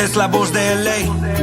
Es la voz de LA.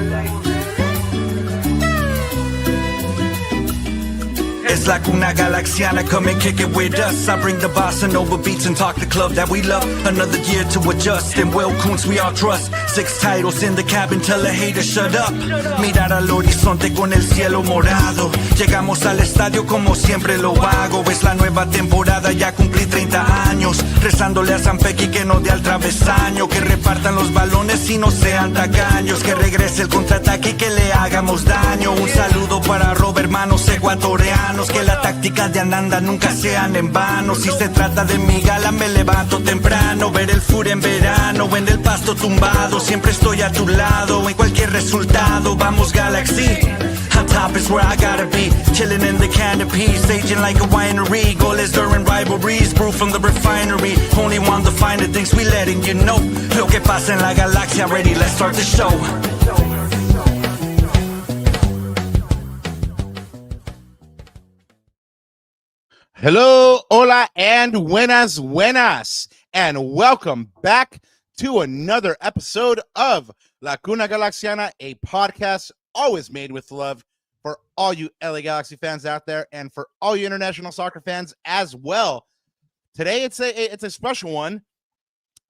It's like una galaxiana, come and kick it with us. I bring the bossa nova beats and talk the club that we love. Another year to adjust, and well, Coons we all trust. 6 titles in the cabin, tell the haters shut up. Mirar al horizonte con el cielo morado. Llegamos al estadio como siempre lo hago. Es la nueva temporada, ya cumplí 30 años. Rezándole a San Pequi que no dé al travesaño. Que repartan los balones y no sean tacaños. Que regrese el contraataque y que le hagamos daño. Un saludo para Robert, hermanos ecuatorianos. Que la táctica de Ananda nunca sean en vano. Si se trata de mi gala me levanto temprano. Ver el fur en verano, en el pasto tumbado. Siempre estoy a tu lado, en cualquier resultado. Vamos Galaxy, on top is where I gotta be. Chilling in the canopy, staging like a winery. Goals during rivalries, brew from the refinery. Only want the finer things, we letting you know. Lo que pasa en la galaxia, ready, let's start the show. Hello, hola, and buenas, and welcome back to another episode of La Cuna Galaxiana, a podcast always made with love for all you LA Galaxy fans out there and for all you international soccer fans as well. Today, it's a special one.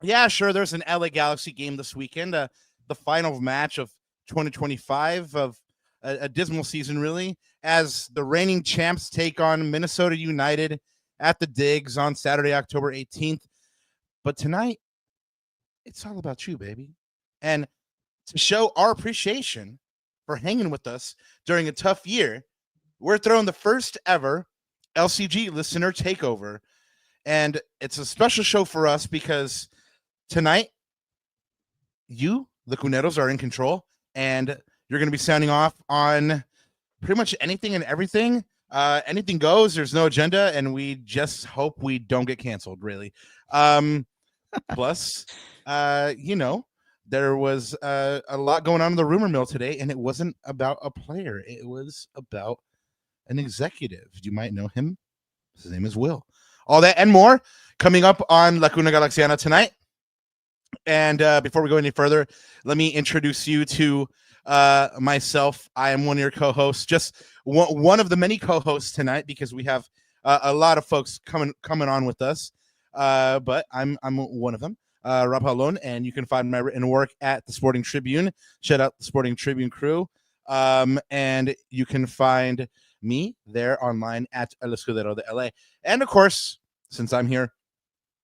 Yeah, sure, there's an LA Galaxy game this weekend, the final match of 2025 of a dismal season, really, as the reigning champs take on Minnesota United at the Digs on Saturday, October 18th. But tonight, it's all about you, baby. And to show our appreciation for hanging with us during a tough year, we're throwing the first ever LCG listener takeover. And it's a special show for us because tonight, you, the Cuneros, are in control, and you're going to be sounding off on pretty much anything and everything. Anything goes. There's no agenda, and we just hope we don't get canceled, really. Plus, there was a lot going on in the rumor mill today, and it wasn't about a player. It was about an executive. You might know him. His name is Will. All that and more coming up on La Cuna Galaxiana tonight. And before we go any further, let me introduce you to myself. I am one of your co-hosts, just one of the many co-hosts tonight, because we have a lot of folks coming on with us. But I'm one of them, Rob Halon, and you can find my written work at the Sporting Tribune. Shout out the Sporting Tribune crew. And you can find me there online at El Escudero de LA. And of course, since I'm here,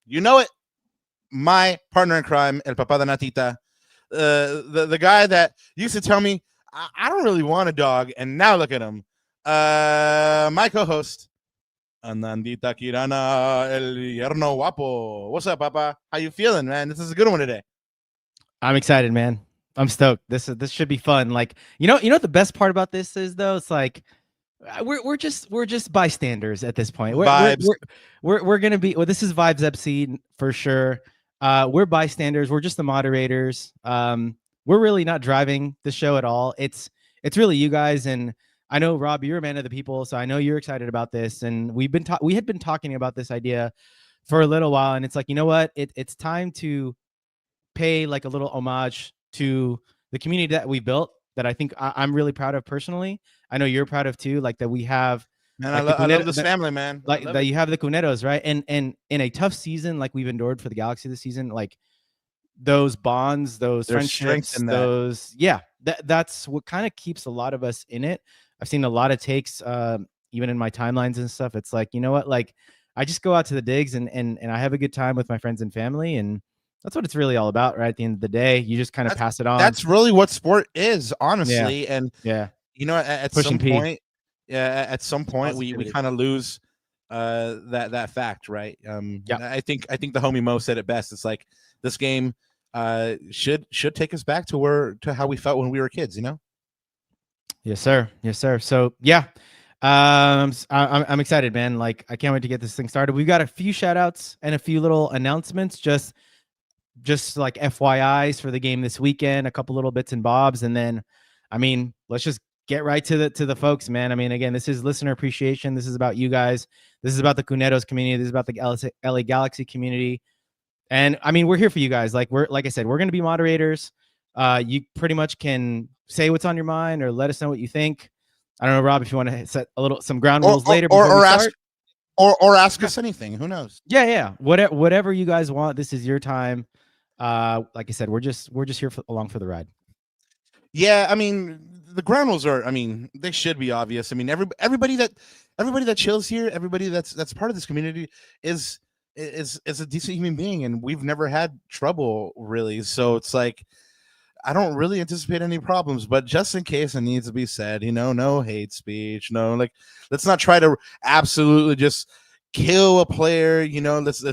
you know it, my partner in crime, El Papá de Natita, the guy that used to tell me I don't really want a dog, and now look at him. My co-host, Anandita Kirana, El Yerno Guapo. What's up, Papa? How you feeling, man? This is a good one today. I'm excited, man. I'm stoked. This should be fun. Like, you know what the best part about this is, though? It's like we're just bystanders at this point. We're gonna be. Well, this is Vibes FC for sure. We're bystanders. We're just the moderators. We're really not driving the show at all. It's really you guys. And I know, Rob, you're a man of the people, so I know you're excited about this. And we had been talking about this idea for a little while, and it's like, you know what? It's time to pay like a little homage to the community that we built, that I think I'm really proud of personally. I know you're proud of too, like that we have. Man, like I love this family, man. Like that you have the Cuneros, right? And in a tough season like we've endured for the Galaxy this season, like those bonds, those friendships, that's what kind of keeps a lot of us in it. I've seen a lot of takes, even in my timelines and stuff. It's like, you know what? Like, I just go out to the digs and I have a good time with my friends and family, and that's what it's really all about, right? At the end of the day, you just kind of pass it on. That's really what sport is, honestly. Yeah. And yeah, you know, at some point, we kind of lose that fact, right? I think the homie Mo said it best. It's like this game should take us back to how we felt when we were kids, you know? Yes, sir. So yeah, I'm excited, man. Like, I can't wait to get this thing started. We've got a few shout outs and a few little announcements, just like FYIs for the game this weekend, a couple little bits and bobs. And then, I mean, let's just get right to the folks, man. I mean, again, this is listener appreciation. This is about you guys. This is about the Cuneros community. This is about the LA Galaxy community. And I mean, we're here for you guys. Like I said, we're going to be moderators. You pretty much can say what's on your mind or let us know what you think. I don't know, Rob, if you want to set some ground rules later before we start. Ask us anything. Who knows? Yeah. Whatever you guys want. This is your time. Like I said, we're just here along for the ride. Yeah, I mean, the ground rules are. I mean, they should be obvious. I mean, everybody that chills here, everybody that's part of this community is a decent human being, and we've never had trouble really. So it's like, I don't really anticipate any problems, but just in case it needs to be said, no hate speech, no, like, let's not try to absolutely just kill a player. Let's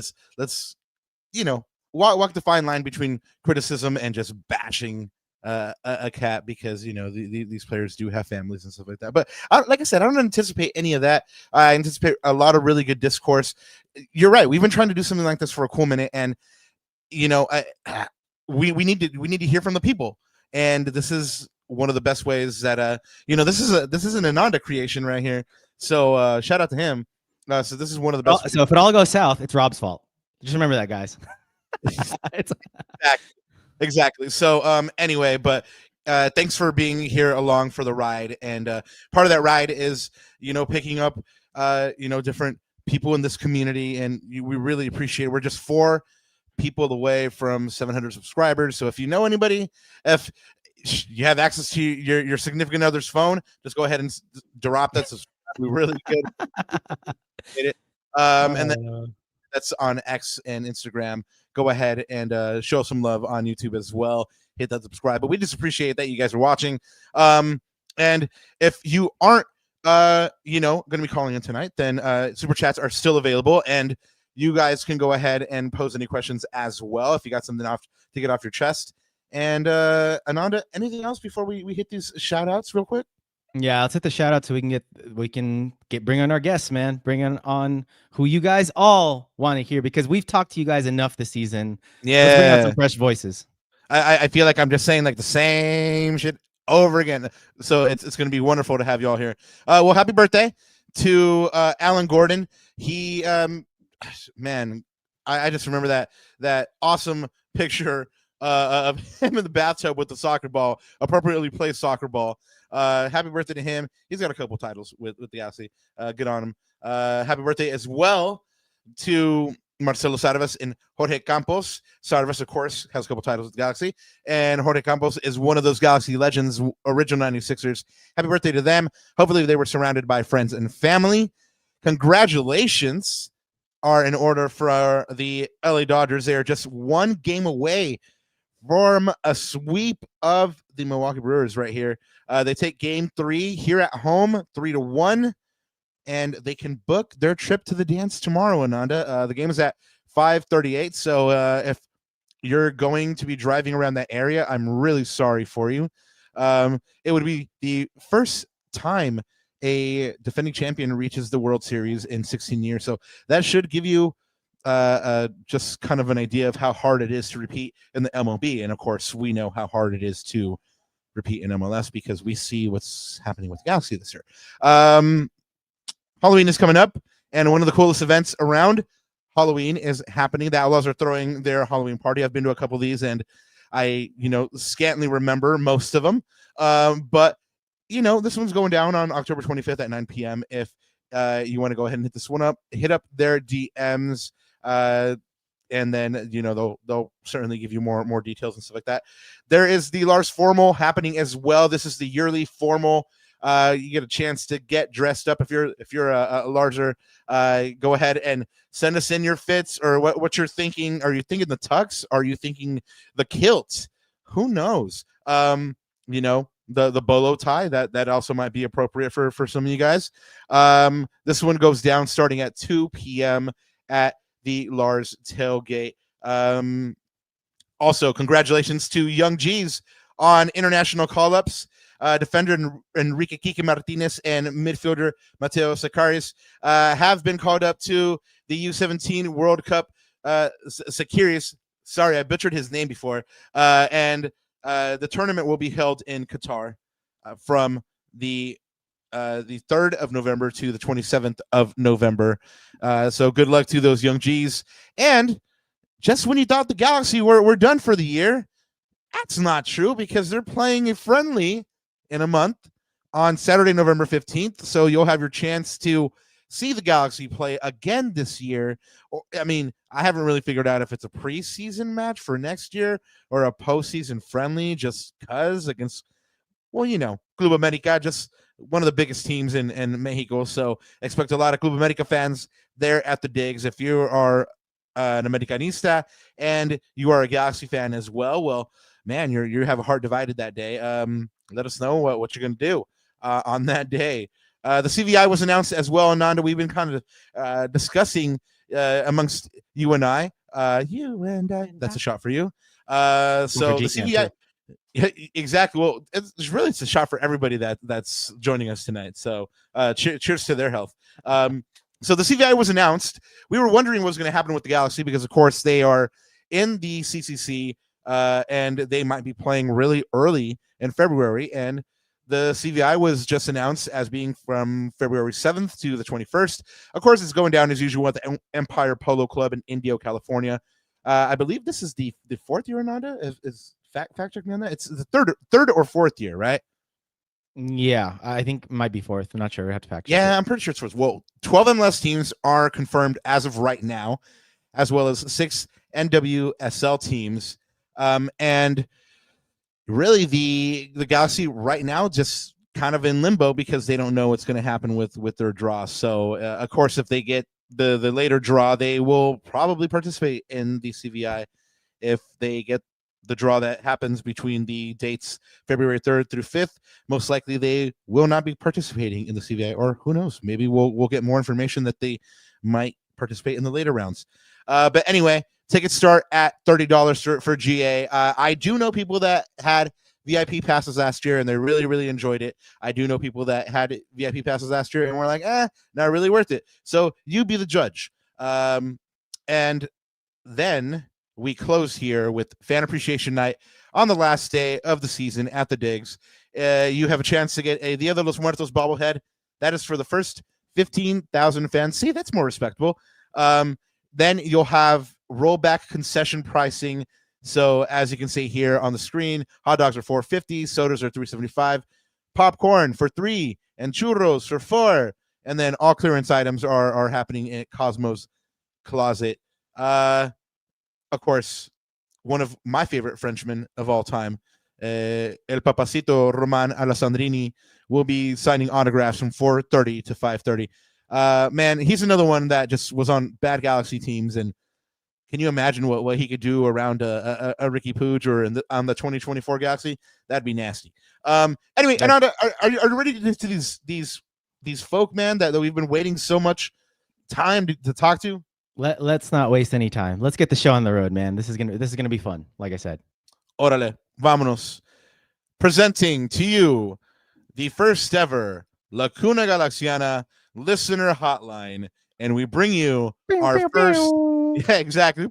walk the fine line between criticism and just bashing a cat, because these players do have families and stuff like that. But like I said, I don't anticipate any of that. I anticipate a lot of really good discourse. You're right. We've been trying to do something like this for a cool minute, and we need to hear from the people, and this is one of the best ways that this is an Ananda creation right here. So shout out to him. So this is one of the best. So if it all goes south, it's Rob's fault. Just remember that, guys. Exactly. So anyway, but thanks for being here along for the ride, and part of that ride is picking up different people in this community, and we really appreciate it. We're just 4 people away from 700 subscribers. So if you know anybody, if you have access to your significant other's phone, just go ahead and drop that subscribe. We really good. It. And then that's on X and Instagram. Go ahead and show some love on YouTube as well. Hit that subscribe. But we just appreciate that you guys are watching. And if you aren't going to be calling in tonight, then super chats are still available, and you guys can go ahead and pose any questions as well if you got something to get off your chest. And Ananda, anything else before we hit these shout outs real quick? Yeah, let's hit the shout out so we can bring on our guests, man. Bring on who you guys all want to hear, because we've talked to you guys enough this season. Yeah, let's bring out some fresh voices. I feel like I'm just saying like the same shit over again. So it's going to be wonderful to have you all here. Well, happy birthday to Alan Gordon. He man, I just remember that awesome picture of him in the bathtub with the soccer ball, appropriately placed soccer ball. Happy birthday to him. He's got a couple titles with the Galaxy. Good on him. Happy birthday as well to Marcelo Sarvas and Jorge Campos. Sarvas, of course, has a couple titles with the Galaxy, and Jorge Campos is one of those Galaxy legends, original 96ers. Happy birthday to them. Hopefully they were surrounded by friends and family. Congratulations are in order for the LA Dodgers. They are just 1 game away from a sweep of the Milwaukee Brewers right here. They take game 3 here at home, 3-1, and they can book their trip to the dance tomorrow, Ananda. The game is at 5:38, so if you're going to be driving around that area, I'm really sorry for you. It would be the first time a defending champion reaches the World Series in 16 years, so that should give you just kind of an idea of how hard it is to repeat in the MLB. And of course, we know how hard it is to repeat in MLS because we see what's happening with the Galaxy this year. Halloween is coming up, and one of the coolest events around Halloween is happening. The Outlaws are throwing their Halloween party. I've been to a couple of these, and I, scantily remember most of them. But this one's going down on October 25th at 9 p.m. If you want to go ahead and hit this one up, hit up their DMs, and then they'll certainly give you more details and stuff like that. There is the Lars Formal happening as well. This is the yearly formal. You get a chance to get dressed up if you're a larger. Go ahead and send us in your fits or what you're thinking. Are you thinking the tux? Are you thinking the kilt? Who knows? The bolo tie that also might be appropriate for some of you guys. This one goes down starting at 2 p.m. at the Lars tailgate. Also, congratulations to Young G's on international call-ups. Defender Enrique Kike Martinez and midfielder Mateo Sakaris have been called up to the U17 World Cup. Sakaris, sorry, I butchered his name before. And the tournament will be held in Qatar from the 3rd of November to the 27th of November. So good luck to those Young G's. And just when you thought the Galaxy were done for the year, That's not true because they're playing a friendly in a month on Saturday, November 15th. So you'll have your chance to see the Galaxy play again this year. I mean, I haven't really figured out if it's a preseason match for next year or a postseason friendly just because against, well, Club America, just one of the biggest teams in Mexico. So expect a lot of Club America fans there at the digs. If you are an Americanista and you are a Galaxy fan as well, man, you have a heart divided that day. Let us know what you're going to do on that day. The CVI was announced as well, Ananda. We've been kind of discussing amongst you and I. You and I. That's a shot for you. So the CVI. Yeah, exactly. Well, it's a shot for everybody that's joining us tonight. So cheers to their health. So the CVI was announced. We were wondering what was going to happen with the Galaxy because, of course, they are in the CCC and they might be playing really early in February. And the CVI was just announced as being from February 7th to the 21st. Of course, it's going down as usual at the Empire Polo Club in Indio, California. I believe this is the fourth year, Ananda. Is fact check me on that? It's the third or fourth year, right? Yeah, I think it might be fourth. I'm not sure. We have to fact check. Yeah, I'm pretty sure it's fourth. Well, 12 MLS teams are confirmed as of right now, as well as 6 NWSL teams. And really the Galaxy right now just kind of in limbo because they don't know what's going to happen with their draw. So, of course, if they get the later draw, they will probably participate in the CVI. If they get the draw that happens between the dates February 3rd through 5th, most likely they will not be participating in the CVI, or who knows, maybe we'll get more information that they might participate in the later rounds. But anyway, tickets start at $30 for GA. I do know people that had VIP passes last year and they really, really enjoyed it. I do know people that had VIP passes last year and were like, not really worth it. So you be the judge. And then we close here with Fan Appreciation Night on the last day of the season at the digs. You have a chance to get a Dia de los Muertos bobblehead. That is for the first 15,000 fans. See, that's more respectable. Then you'll have rollback concession pricing. So as you can see here on the screen, hot dogs are $4.50, sodas are $3.75, popcorn for $3, and churros for $4. And then all clearance items are happening at Cosmo's Closet. Of course, one of my favorite Frenchmen of all time, El Papacito Roman Alessandrini, will be signing autographs from 4:30 to 5:30. Man, he's another one that just was on bad Galaxy teams, and can you imagine what he could do around a Ricky Pooch or on the 2024 Galaxy? That'd be nasty. Anyway, Ananda, are you ready to these folk, man, that we've been waiting so much time to talk to? Let's not waste any time. Let's get the show on the road, man. This is gonna be fun. Like I said. Órale, vámonos. Presenting to you the first ever Lacuna Galaxiana listener hotline, and we bring you our first. Yeah, exactly.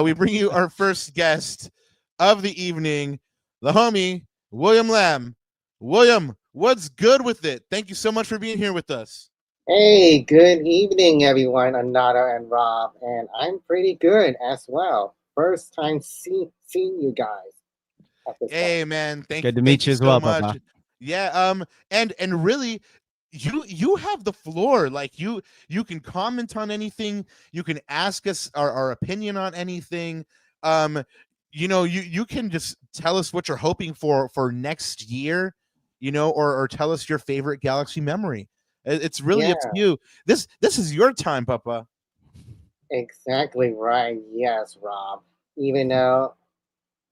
We bring you our first guest of the evening, the homie William Lamb. William, what's good with it? Thank you so much for being here with us. Hey, good evening, everyone. Anada and Rob, and I'm pretty good as well. First time seeing you guys. Hey, man, thank you. Good to meet you as well, much. Papa. Yeah, and really, you have the floor. Like you can comment on anything. You can ask us our opinion on anything. You can just tell us what you're hoping for next year. Or tell us your favorite Galaxy memory. It's really up to you. This is your time, Papa. Exactly right. Yes, Rob. Even though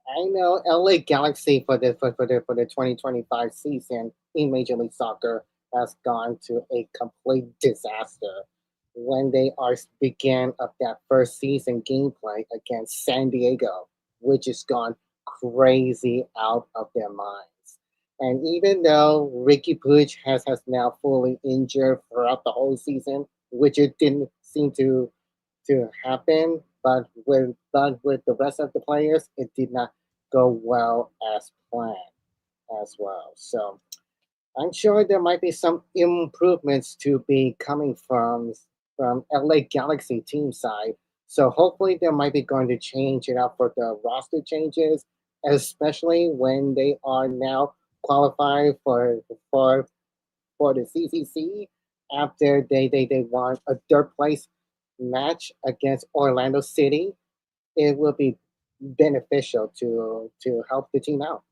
I know LA Galaxy for the 2025 season in Major League Soccer has gone to a complete disaster when they began of that first season gameplay against San Diego, which has gone crazy out of their minds. And even though Ricky Puig has now fully injured throughout the whole season, which it didn't seem to happen, but with the rest of the players, it did not go well as planned as well. So I'm sure there might be some improvements to be coming from LA Galaxy team side So hopefully they might be going to change it up for the roster changes, especially when they are now qualified for for the CCC after they won a third place match against Orlando City. It will be beneficial to help the team out.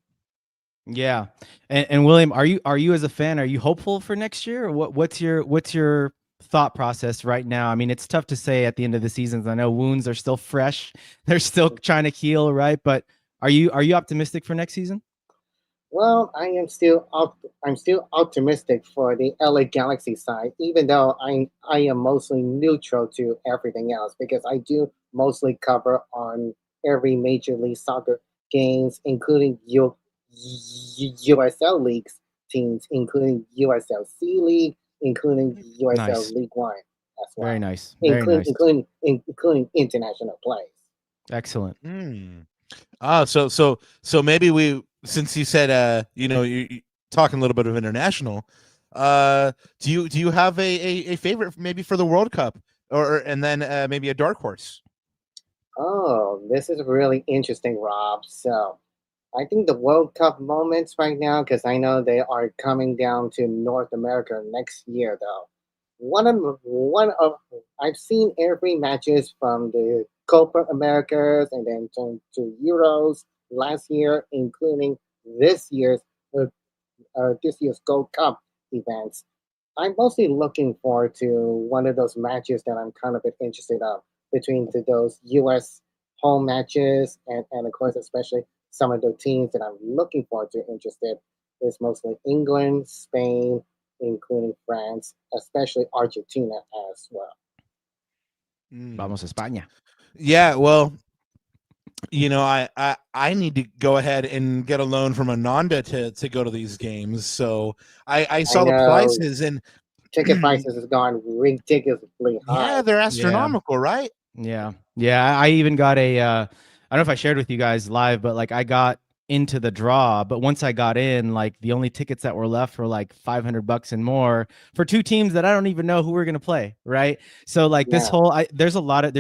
Yeah, and William, are you as a fan, are you hopeful for next year? Or what's your thought process right now? I mean, it's tough to say at the end of the seasons. I know wounds are still fresh; they're still trying to heal, right? But are you optimistic for next season? Well, I'm still optimistic for the LA Galaxy side, even though I am mostly neutral to everything else because I do mostly cover on every Major League Soccer games, including USL leagues teams, including USL League, including USL Nice, League One as very well, nice, very nice, including international plays. excellent. Hmm. So maybe since you said you talking a little bit of international, do you have a favorite maybe for the World Cup or and then maybe a dark horse? Oh, this is really interesting, Rob. So I think the World Cup moments right now, because I know they are coming down to North America next year, though. One of I've seen every matches from the Copa Americas and then to Euros last year, including this year's uh, this year's Gold Cup events. I'm mostly looking forward to one of those matches that I'm kind of a bit interested of between those U.S. home matches and of course especially some of the teams that I'm looking forward to interested is mostly England, Spain, including France, especially Argentina as well. Hmm. Vamos a España. Yeah, well, I need to go ahead and get a loan from Ananda to go to these games. So I I saw the know prices and ticket prices has gone ridiculously high. yeah, they're Yeah. astronomical, right? Yeah. Yeah. I even got I don't know if I shared with you guys live, but like I got into the draw, but once I got in, like the only tickets that were left were like $500 and more for two teams that I don't even know who we're going to play. Right. So like this Yeah. whole, there's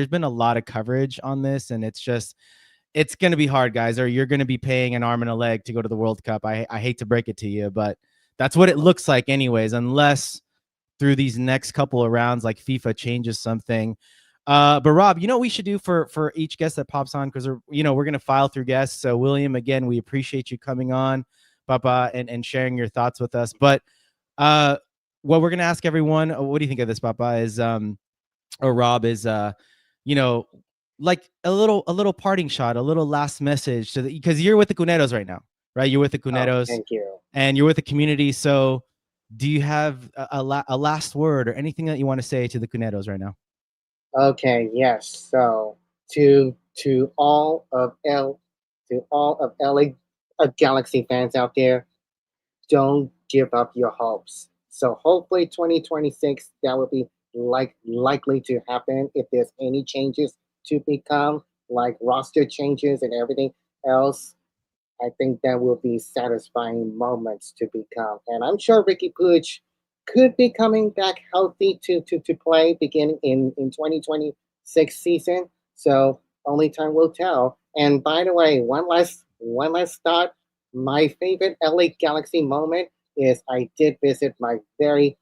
been a lot of coverage on this and it's going to be hard, guys, or you're going to be paying an arm and a leg to go to the World Cup. I hate to break it to you, but that's what it looks like anyways, unless through these next couple of rounds, like FIFA changes something. But Rob, you know what we should do for each guest that pops on, because we're gonna file through guests. So William, again, we appreciate you coming on, Papa, and sharing your thoughts with us. But what we're gonna ask everyone, what do you think of this, Papa? Is or Rob is you know, like a little parting shot, a little last message to because you're with the Cuneros right now, right? You're with the Oh, Cuneros thank you. and you're with the community. So do you have a last word or anything that you want to say to the Cuneros right now? Okay, yes. So to all of LA Galaxy fans out there, don't give up your hopes. So hopefully 2026 that will be likely to happen if there's any changes to become like roster changes and everything else. I think that will be satisfying moments to become. And I'm sure Ricky Puig could be coming back healthy to play beginning in 2026 season. So only time will tell. And by the way, one last thought. My favorite LA Galaxy moment is I did visit my very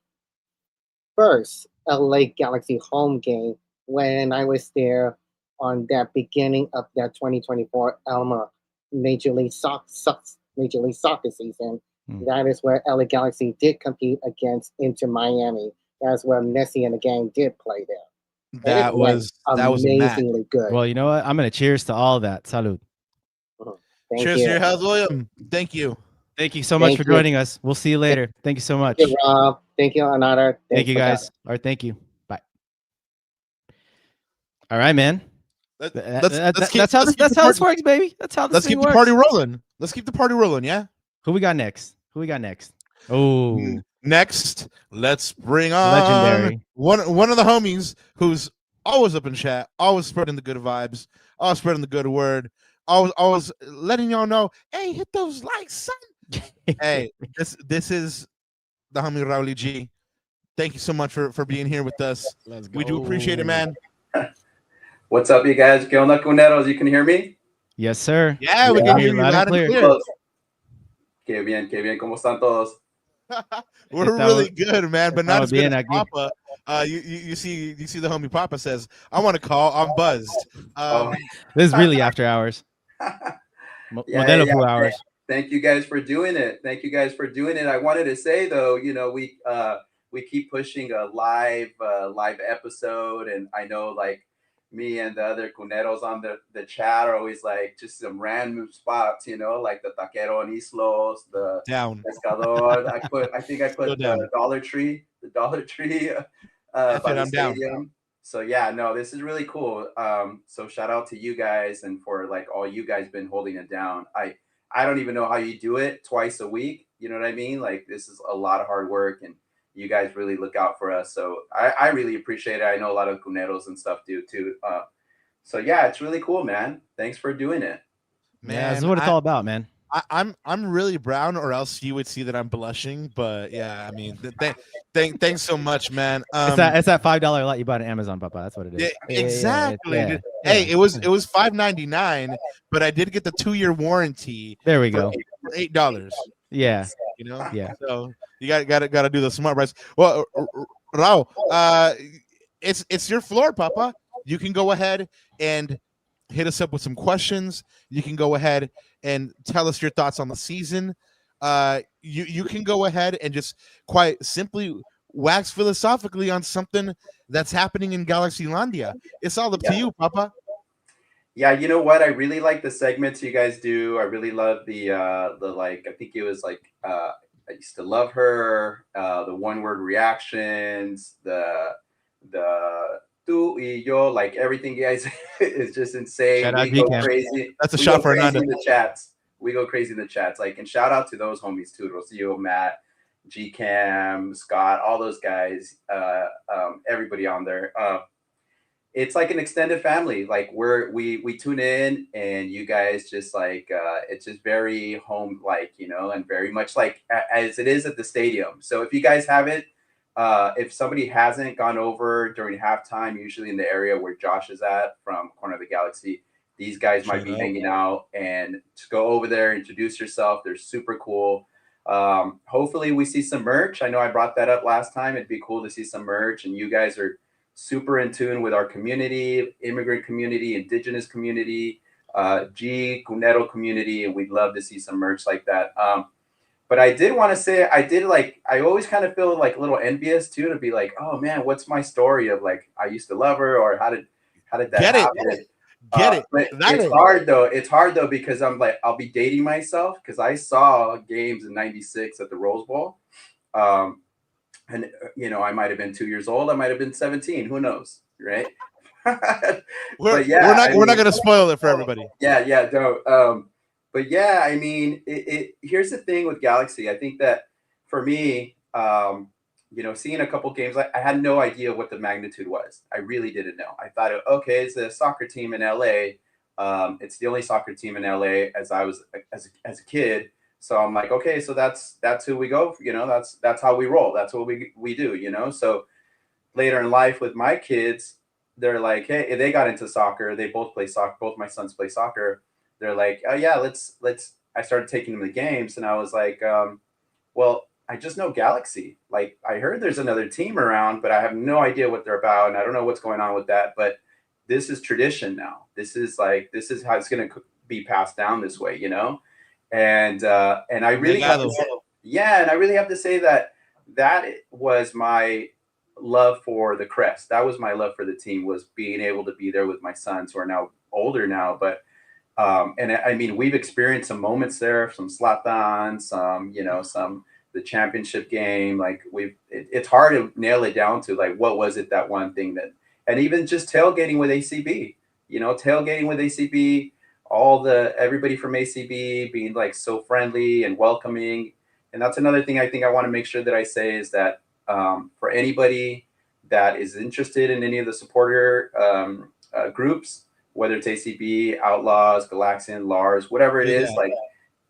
first LA Galaxy home game when I was there on that beginning of that 2024 Elma Major League Soccer season. Hmm. That is where LA Galaxy did compete against Inter Miami. That's where Messi and the gang did play there. And it went That was a match. amazingly good. Well, you know what? I'm gonna cheers to all that. Salud. Mhm. Thank Cheers to your you. health, William. Thank you. Thank you so much Thank for you. joining us. We'll see you later. Thank you so Thank much. you, Rob. Thank you, Anada. Thank Thanks you, for guys. All right, thank you. Bye. All right, man. That's how this works, baby. That's how this let's thing keep the party works. rolling. Let's keep the party rolling, yeah? Who we got next? Oh, Next, let's bring on legendary. one of the homies who's always up in chat, always spreading the good vibes, always spreading the good word, always letting y'all know, hey, hit those likes, son. Hey, this is the homie Rauli G. Thank you so much for being here with us. Let's go. We do appreciate it, man. What's up, you guys? ¿Qué onda, Cuneros? You can hear me? Yes, sir. Yeah, we can hear you loud and clear. Qué bien, qué bien. ¿Cómo están todos? We're really good, man, but not as good as aquí. Papa. You see the homie Papa says, I want to call. I'm buzzed. This is really after hours. Modelo hours. Thank you guys for doing it. Thank you guys for doing it. I wanted to say though, you know, we keep pushing a live episode, and I know like me and the other cuneros on the chat are always like just some random spots, you know, like the Taquero and Islos, the down Pescador. I think I put the Dollar Tree by the stadium. So yeah, no, this is really cool. So shout out to you guys, and for like all you guys been holding it down. I don't even know how you do it twice a week. You know what I mean? Like this is a lot of hard work, and you guys really look out for us. So I really appreciate it. I know a lot of cuneros and stuff do too. So yeah, it's really cool, man. Thanks for doing it. Man, yeah, this is what it's all about, man. I'm really brown, or else you would see that I'm blushing. But yeah, I mean, thanks so much, man. It's that $5 lot you bought on Amazon, Papa. That's what it is. Yeah, exactly. Yeah. Hey, it was $5.99, but I did get the 2-year warranty. There we go. For $8. Yeah. You know. Yeah. So you got to do the smart price. Well, Raul, it's your floor, Papa. You can go ahead and hit us up with some questions. You can go ahead and tell us your thoughts on the season. You can go ahead and just quite simply wax philosophically on something that's happening in Galaxylandia. It's all up to you, Papa. Yeah, you know what? I really like the segments you guys do. I really love the like, I think it was like I used to love her, the one-word reactions, the tú y yo, like everything, guys, is just insane. We go crazy. That's a shot for Ananda. In the chats. We go crazy in the chats. Like, and shout out to those homies too, Rocio, Matt, G Cam, Scott, all those guys, everybody on there. It's like an extended family. Like we tune in, and you guys just like it's just very home like, you know, and very much like as it is at the stadium. So if you guys haven't, if somebody hasn't gone over during halftime, usually in the area where Josh is at from Corner of the Galaxy, these guys might be hanging out, and to go over there, introduce yourself. They're super cool. Hopefully we see some merch. I know I brought that up last time. It'd be cool to see some merch, and you guys are super in tune with our community, immigrant community, indigenous community, Cunero community, and we'd love to see some merch like that. But I did want to say, I always kind of feel like a little envious too, to be like, oh man, what's my story of like, I used to love her, or how did that happen? Get it. But it's hard though. It's hard though, because I'm like, I'll be dating myself, because I saw games in '96 at the Rose Bowl. And you know, I might have been 2 years old. I might have been 17. Who knows, right? We're not going to spoil it for everybody. Yeah, don't. But yeah, I mean, here's the thing with Galaxy. I think that for me, you know, seeing a couple games, I had no idea what the magnitude was. I really didn't know. I thought, okay, it's a soccer team in LA. It's the only soccer team in LA as I was as a kid. So I'm like, okay, so that's who we go. You know, that's how we roll. That's what we do. You know, so later in life with my kids, they're like, hey, they got into soccer. They both play soccer. Both my sons play soccer. They're like, oh yeah, let's. I started taking them to games, and I was like, well, I just know Galaxy. Like, I heard there's another team around, but I have no idea what they're about, and I don't know what's going on with that. But this is tradition now. This is how it's going to be passed down this way, you know. And I really have to say, and I really have to say that was my love for the crest. That was my love for the team, was being able to be there with my sons, who are now older now, but. And I mean, we've experienced some moments there, some Zlatan, the championship game. Like it's hard to nail it down to like, what was it, that one thing that, and even just tailgating with ACB, everybody from ACB being like so friendly and welcoming. And that's another thing I think I want to make sure that I say is that, for anybody that is interested in any of the supporter, groups, whether it's ACB, Outlaws, Galaxian, Lars, whatever it is, like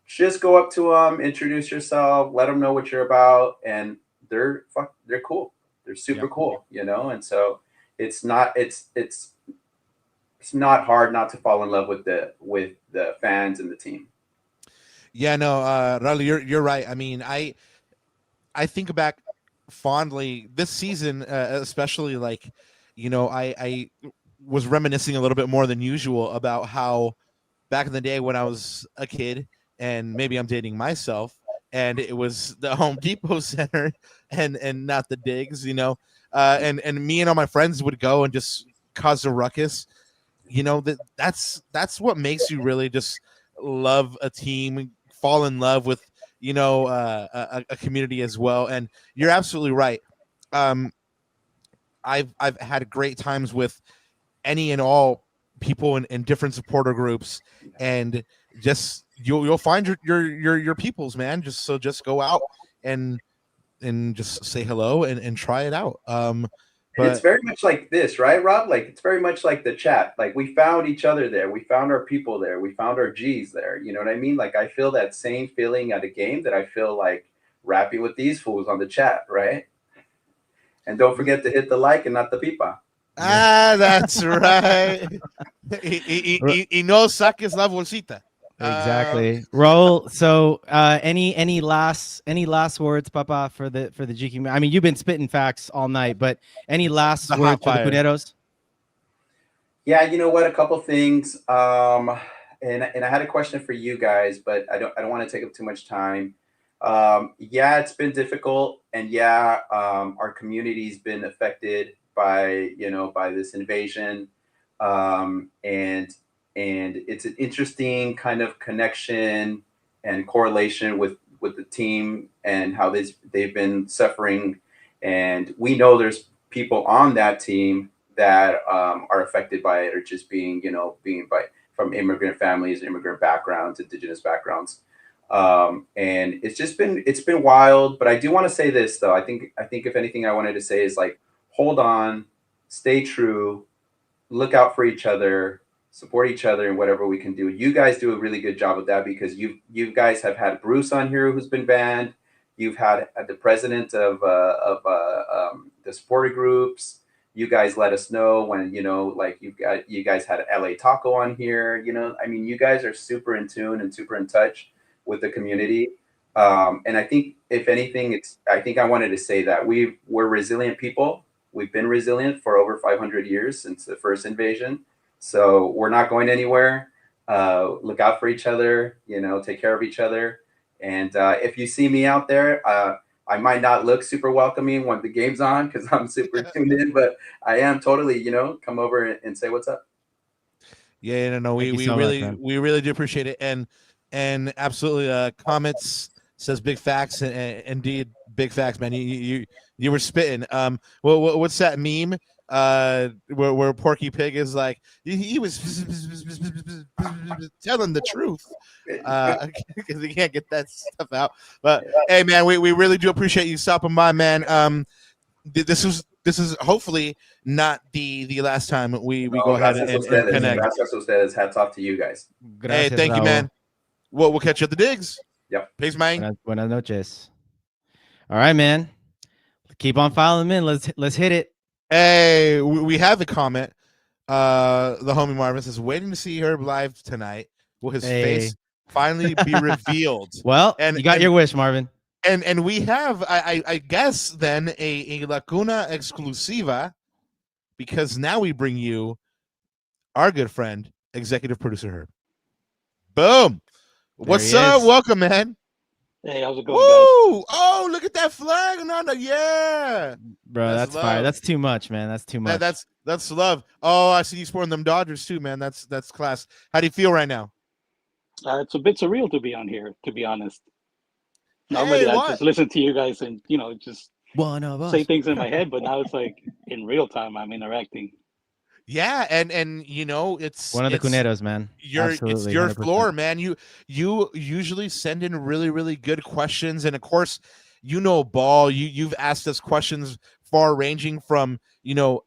just go up to them, introduce yourself, let them know what you're about, and they're cool. They're super cool, you know. And so it's it's not hard not to fall in love with the fans and the team. Yeah, no, Raul, you're right. I mean, I think back fondly this season, especially like, I was reminiscing a little bit more than usual about how back in the day when I was a kid, and maybe I'm dating myself, and it was the Home Depot Center and not the digs, and me and all my friends would go and just cause a ruckus. That's what makes you really just love a team, fall in love with a community as well. And you're absolutely right. I've had great times with any and all people in different supporter groups, and just you'll find your peoples, man. Just go out and just say hello and try it out. But it's very much like this, right, Rob? Like, it's very much like the chat. Like, we found each other there. We found our people there. We found our G's there. You know what I mean? Like, I feel that same feeling at a game that I feel like rapping with these fools on the chat, right? And don't forget to hit the like and not the pipa. That's right. Y no saques la bolsita. Exactly. Raul, so any last words, Papa, for the GQ? I mean, you've been spitting facts all night, but any last words for the Cuneros? Yeah, you know what? A couple things. And I had a question for you guys, but I don't want to take up too much time. Yeah, it's been difficult, and yeah, our community's been affected by this invasion, and it's an interesting kind of connection and correlation with the team and how they've been suffering. And we know there's people on that team that are affected by it, or just being from immigrant families, immigrant backgrounds, indigenous backgrounds. And it's been wild. But I do want to say this, though. I think if anything I wanted to say is, like, hold on, stay true, look out for each other, support each other in whatever we can do. You guys do a really good job of that, because you guys have had Bruce on here who's been banned. You've had the president of the supporter groups. You guys let us know when, like, you guys had LA Taco on here. I mean, you guys are super in tune and super in touch with the community. And I think, if anything, I think I wanted to say that we're resilient people. We've been resilient for over 500 years since the first invasion. So we're not going anywhere. Look out for each other, take care of each other. And if you see me out there, I might not look super welcoming when the game's on, because I'm super tuned in, but I am totally, come over and say what's up. Yeah, no, we really do appreciate it. And absolutely, comments says big facts, and indeed big facts, man. You were spitting. What's that meme? Where Porky Pig is like, he was telling the truth, because he can't get that stuff out. But hey, man, we really do appreciate you stopping by, man. This is hopefully not the last time we go ahead and connect. Gracias a ustedes. Hats off to you guys. Gracias, hey, thank Raul. You, man. We'll catch you at the digs. Yep. Peace, man. Buenas noches. All right, man. Keep on filing them in. Let's hit it. Hey, we have a comment. The homie Marvin says, waiting to see Herb live tonight. Will his face finally be revealed? Well, and you got your wish, Marvin. And we have, I guess, then a Lacuna exclusiva, because now we bring you our good friend, executive producer Herb. Boom. What's up? Welcome, man. Hey, how's it going, guys? Oh, look at that flag. No, yeah. Bro, that's fire. That's too much, man. That's too much. That's love. Oh, I see you sporting them Dodgers too, man. That's class. How do you feel right now? It's a bit surreal to be on here, to be honest. Normally, I just listen to you guys and, just say things in my head, but now it's like in real time I'm interacting. Yeah, and it's one of the Cuneros, man. It's your 100%. Floor, man. You usually send in really, really good questions, and of course, ball. You've asked us questions far ranging from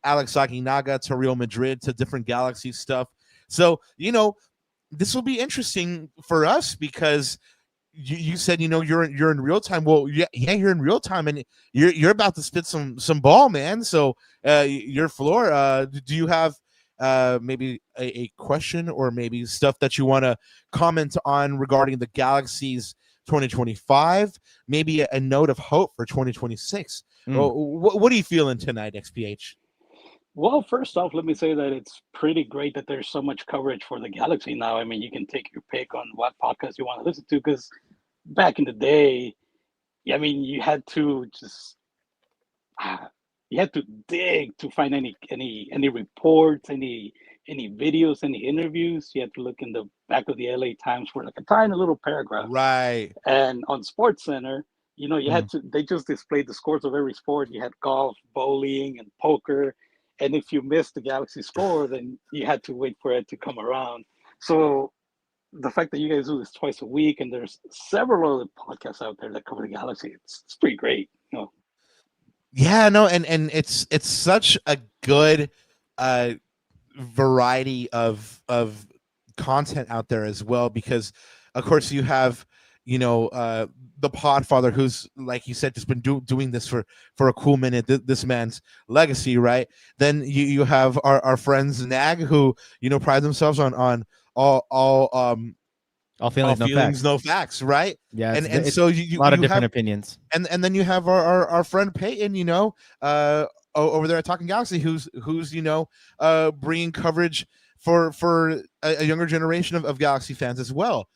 Alex Aguinaga to Real Madrid to different Galaxy stuff. So this will be interesting for us, because you said you're in real time. Well, yeah, you're in real time, and you're about to spit some ball, man. So your floor. Do you have maybe a question or maybe stuff that you want to comment on regarding the Galaxy's 2025, maybe a note of hope for 2026. What are you feeling tonight, XPH? Well, first off, let me say that it's pretty great that there's so much coverage for the Galaxy now. I mean, you can take your pick on what podcast you want to listen to, because back in the day, I mean, you had to just dig to find any reports, any videos, any interviews. You had to look in the back of the LA Times for like a tiny little paragraph. Right. And on Sports Center, you had to. They just displayed the scores of every sport. You had golf, bowling, and poker. And if you missed the Galaxy score, then you had to wait for it to come around. So the fact that you guys do this twice a week, and there's several other podcasts out there that cover the Galaxy, it's pretty great. Yeah, no, and it's such a good variety of content out there as well, because of course you have the Podfather, who's, like you said, just been doing this for a cool minute, this man's legacy, right? Then you have our friends Nag, who pride themselves on all feelings, no facts, right? Yeah, and so you a lot of different have opinions. And then you have our friend Peyton, over there at Talking Galaxy, who's bringing coverage for a younger generation of Galaxy fans as well.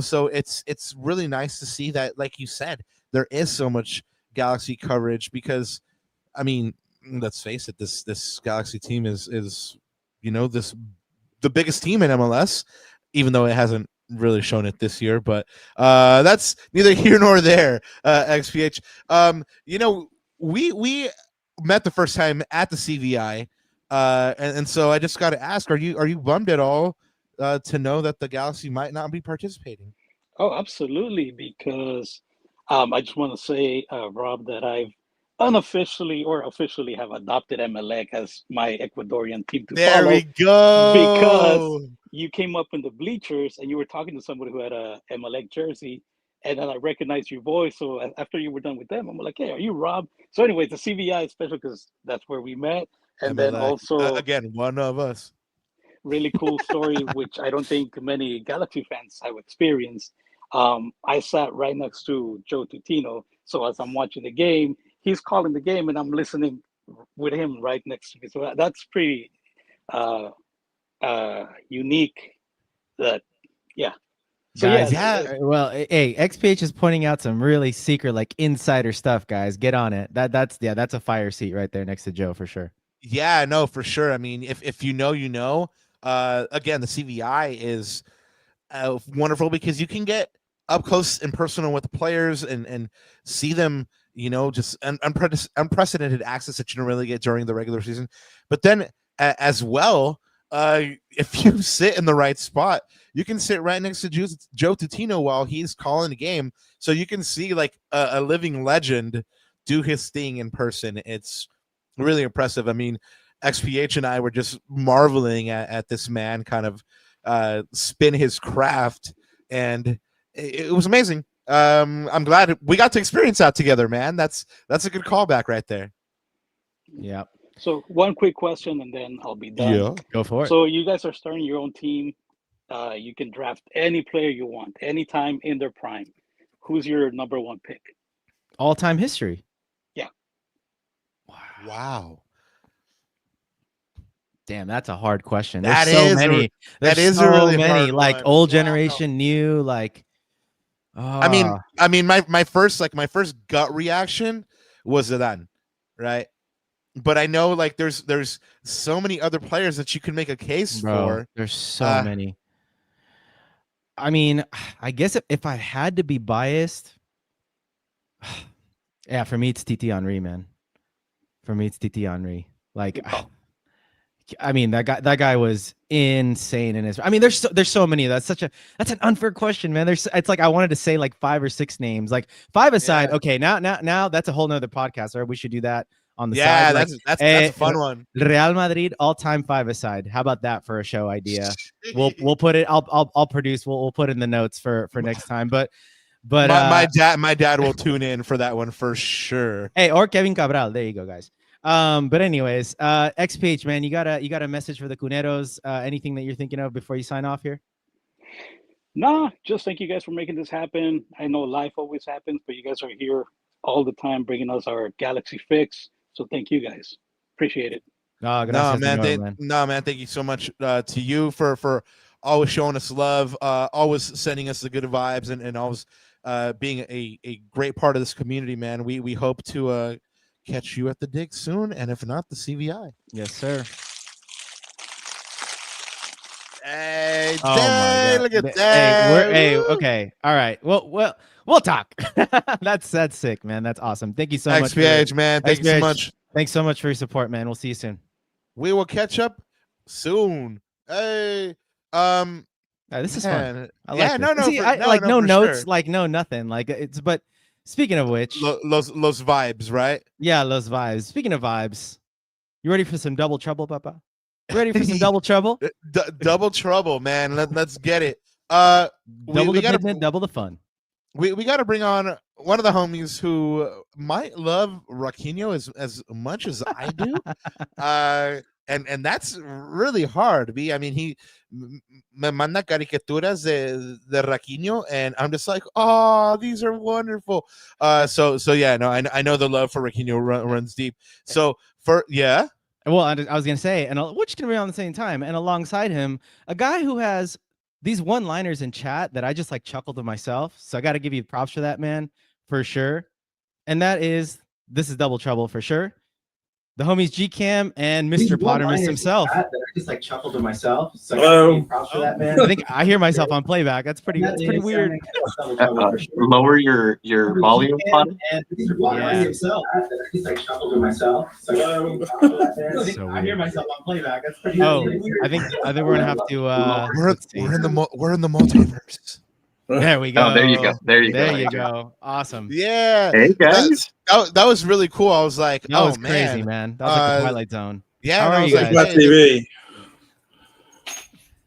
So it's really nice to see that, like you said, there is so much Galaxy coverage, because, I mean, let's face it, this Galaxy team is the biggest team in MLS, even though it hasn't really shown it this year, but that's neither here nor there. XPH, we met the first time at the CVI, and so I just got to ask, are you bummed at all to know that the Galaxy might not be participating? Oh, absolutely, because I just want to say, Rob, that I've unofficially or officially have adopted MLS as my Ecuadorian team to there follow. There we go. Because you came up in the bleachers and you were talking to somebody who had a MLS jersey, and then I recognized your voice. So after you were done with them, I'm like, hey, are you Rob? So anyways, the CVI is special because that's where we met. And then also, again, one of us. Really cool story, which I don't think many Galaxy fans have experienced. I sat right next to Joe Tutino. So as I'm watching the game, he's calling the game and I'm listening with him right next to me. So that's pretty unique. So guys, well, hey, XPH is pointing out some really secret, like, insider stuff, guys. Get on it. That's a fire seat right there next to Joe for sure. Yeah, no, for sure. I mean, if you know, again, the CVI is wonderful because you can get up close and personal with the players and see them, just unprecedented access that you don't really get during the regular season. But then as well, if you sit in the right spot, you can sit right next to Joe Tutino while he's calling the game. So you can see like a living legend do his thing in person. It's really impressive. I mean, XPH and I were just marveling at this man kind of spin his craft, and it was amazing. I'm glad we got to experience that together, man. That's a good callback right there. Yeah. So one quick question, and then I'll be done. Yeah, go for it. So you guys are starting your own team. You can draft any player you want, anytime in their prime. Who's your number one pick? All-time history. Yeah. Wow. Damn, that's a hard question. There's so many. There's so really many, hard like one. Old generation, new, like. I mean, my first gut reaction was Zidane, right? But I know like there's so many other players that you can make a case for. There's so many. I mean, I guess if I had to be biased, yeah, for me it's Titi Henry, man. For me it's Titi Henry. Like, I mean, that guy was insane in his. I mean, there's so many. That's an unfair question, man. It's like I wanted to say like 5 or 6 names, like 5 aside. Yeah. Okay, now that's a whole nother podcast. Right, we should do that on the side. Yeah, that's a fun one. Real Madrid all-time 5 aside. How about that for a show idea? We'll put it. I'll produce. We'll put in the notes for next time. But my dad will tune in for that one for sure. Hey, or Kevin Cabral. There you go, guys. But anyways, XPH, man, you got a message for the Cuneros? Anything that you're thinking of before you sign off here? Nah, just thank you guys for making this happen. I know life always happens, but you guys are here all the time bringing us our Galaxy fix. So thank you guys. Appreciate it. Oh, No, gracias, man. señor, man. No, man. Thank you so much to you for always showing us love, always sending us the good vibes, and always being a great part of this community, man. We hope to catch you at the dig soon, and if not, the CVI. Yes, sir. Hey, Oh my God. look at Hey, that. Okay. All right. Well, we'll talk. That's sick, man. That's awesome. Thank you so much. XPH, man. Thank you so XPH, much. Thanks so much for your support, man. We'll see you soon. We will catch up soon. Hey, This is man. fun. I Yeah, like no, this. no, See, for- I no, like no, no for notes, sure. like no nothing. Like it's. But speaking of which, Los vibes, right? yeah, those vibes. Speaking of vibes, you ready for some double trouble, Papa? Ready for some double trouble? Double trouble, man. Let's get it. Double we the gotta pigment, double the fun. we got to bring on one of the homies who might love Raquinho as much as I do. And that's really hard. I mean, he me manda caricaturas de Raquinho, and I'm just like, oh, these are wonderful. So yeah, no, I know the love for Raquinho runs deep. So yeah. Well, I was gonna say, and which can be on the same time, and alongside him, a guy who has these one-liners in chat that I just like chuckled to myself. So I got to give you props for that, man, for sure. And this is double trouble for sure. The homies G Cam and Mr. Pottermus himself. That I just like chuckled to myself. So I gotta give props for that, man. I think I hear myself on playback. That's pretty weird. Lower your volume on. Yeah. Himself. I just like chuckled to myself. So I hear myself on playback. That's pretty weird. I think we're gonna have to. We're in the multiverse. There we go. Oh, there you go. There you go. go. Awesome. Yeah. Hey guys. That was really cool. I was like, That was man. crazy, man. That was like the Twilight Zone. Yeah. How are you guys? Hey,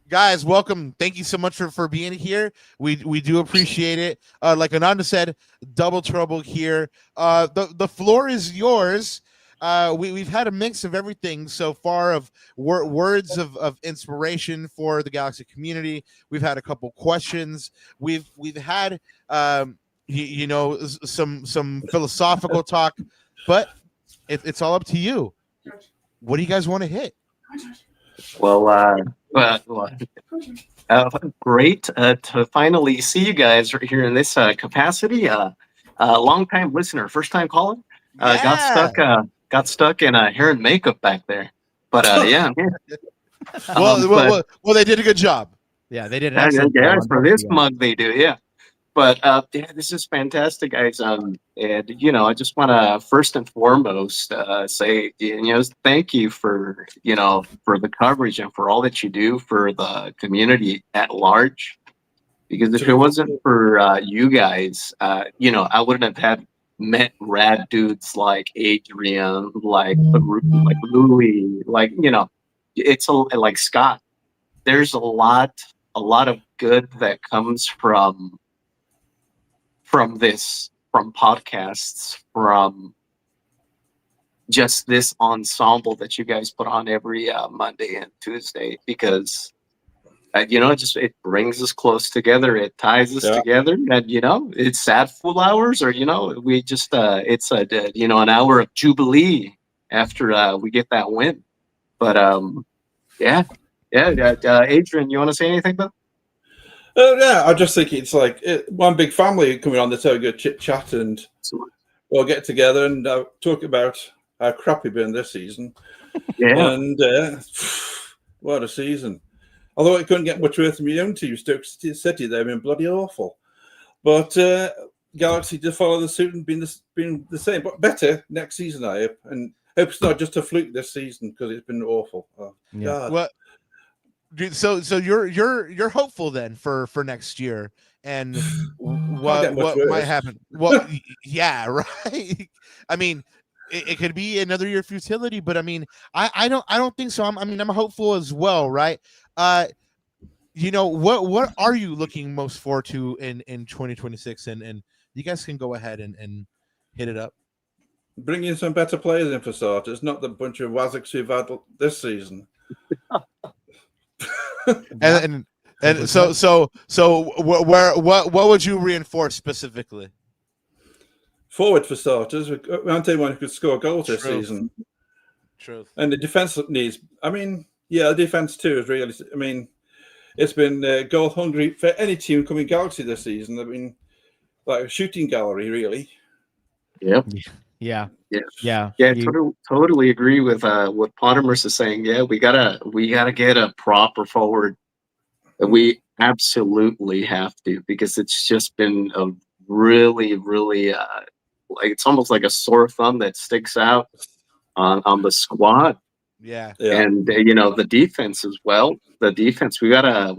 guys, welcome. Thank you so much for being here. We do appreciate it. Like Ananda said, double trouble here. The floor is yours. We've had a mix of everything so far of words of inspiration for the Galaxy community. We've had a couple questions. We've had some philosophical talk, but it's all up to you. What do you guys want to hit? Well, great to finally see you guys right here in this capacity. Long time listener, first time caller. Got stuck in hair and makeup back there, but yeah. Well, they did a good job. Yeah, they did. Yeah, for this mug they do. Yeah, but yeah, this is fantastic, guys. And I just want to first and foremost say, thank you for for the coverage and for all that you do for the community at large. Because if it wasn't for you guys, I wouldn't have met rad dudes like Adrian, like Louis, it's like Scott. There's a lot of good that comes from this, from podcasts, from just this ensemble that you guys put on every Monday and Tuesday, because it brings us close together. It ties us together, and it's sad fool hours, or we just it's an hour of jubilee after we get that win. But Adrian, you want to say anything about? Yeah, I just think it's like one big family coming on. Let's have a good chit chat, and we'll get together and talk about how crap we've been this season. Yeah, and what a season! Although it couldn't get much worse from your own team, Stoke City, they've been bloody awful. But Galaxy to follow the suit and been the same, but better next season, I hope. And hope it's not just a fluke this season, because it's been awful. Oh, yeah. Well, so you're hopeful then for next year, and what might happen? Well, yeah, right. I mean, it could be another year of futility, but I mean, I don't think so. I'm hopeful as well, right? What are you looking most forward to in 2026? And you guys can go ahead and hit it up. Bring in some better players in for starters, not the bunch of Waziks we've had this season. And so what would you reinforce specifically? Forward for starters, we aren't anyone who could score goals this season. Truth. And the defense needs. I mean, yeah, the defense too is really. I mean, it's been goal hungry for any team coming Galaxy this season. I mean, like a shooting gallery, really. Yep. Yeah. Totally agree with what Pottermers is saying. Yeah, we gotta get a proper forward. We absolutely have to, because it's just been a really like it's almost like a sore thumb that sticks out on the squad. Yeah. And the defense as well. The defense, we gotta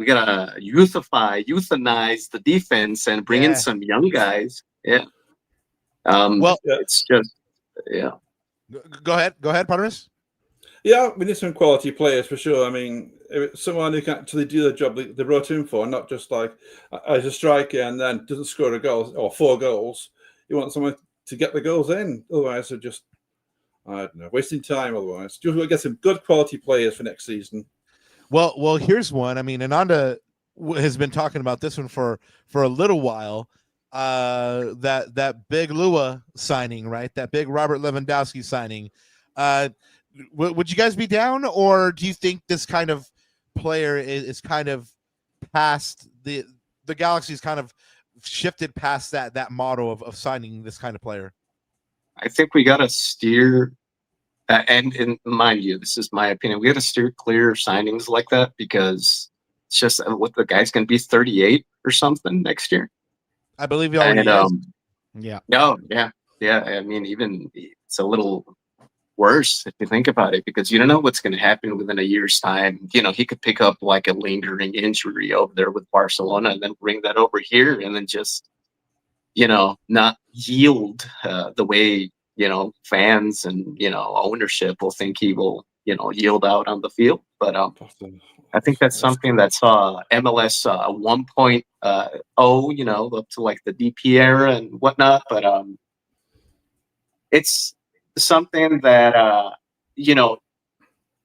euthanize the defense and bring in some young guys. Yeah. It's just Go ahead, Pottermers. Yeah, we need some quality players for sure. I mean, someone who can actually do the job they brought him for, not just like as a striker and then doesn't score a goal or 4 goals. You want someone to get the goals in. Otherwise, they're just, I don't know, wasting time otherwise. Just get some good quality players for next season. Well, here's one. I mean, Ananda has been talking about this one for a little while. That big Lua signing, right? That big Robert Lewandowski signing. Would you guys be down, or do you think this kind of player is kind of past the Galaxy's kind of shifted past that model of signing this kind of player? I think we got to steer, and mind you, this is my opinion, we got to steer clear of signings like that, because it's just what the guy's going to be 38 or something next year. I believe he already is. Yeah. No, yeah. I mean, even it's a little worse if you think about it, because you don't know what's going to happen within a year's time. He could pick up like a lingering injury over there with Barcelona and then bring that over here and then just, not yield the way, fans and, ownership will think he will, yield out on the field. But I think that's something that's MLS 1.0, up to like the DP era and whatnot. But it's something that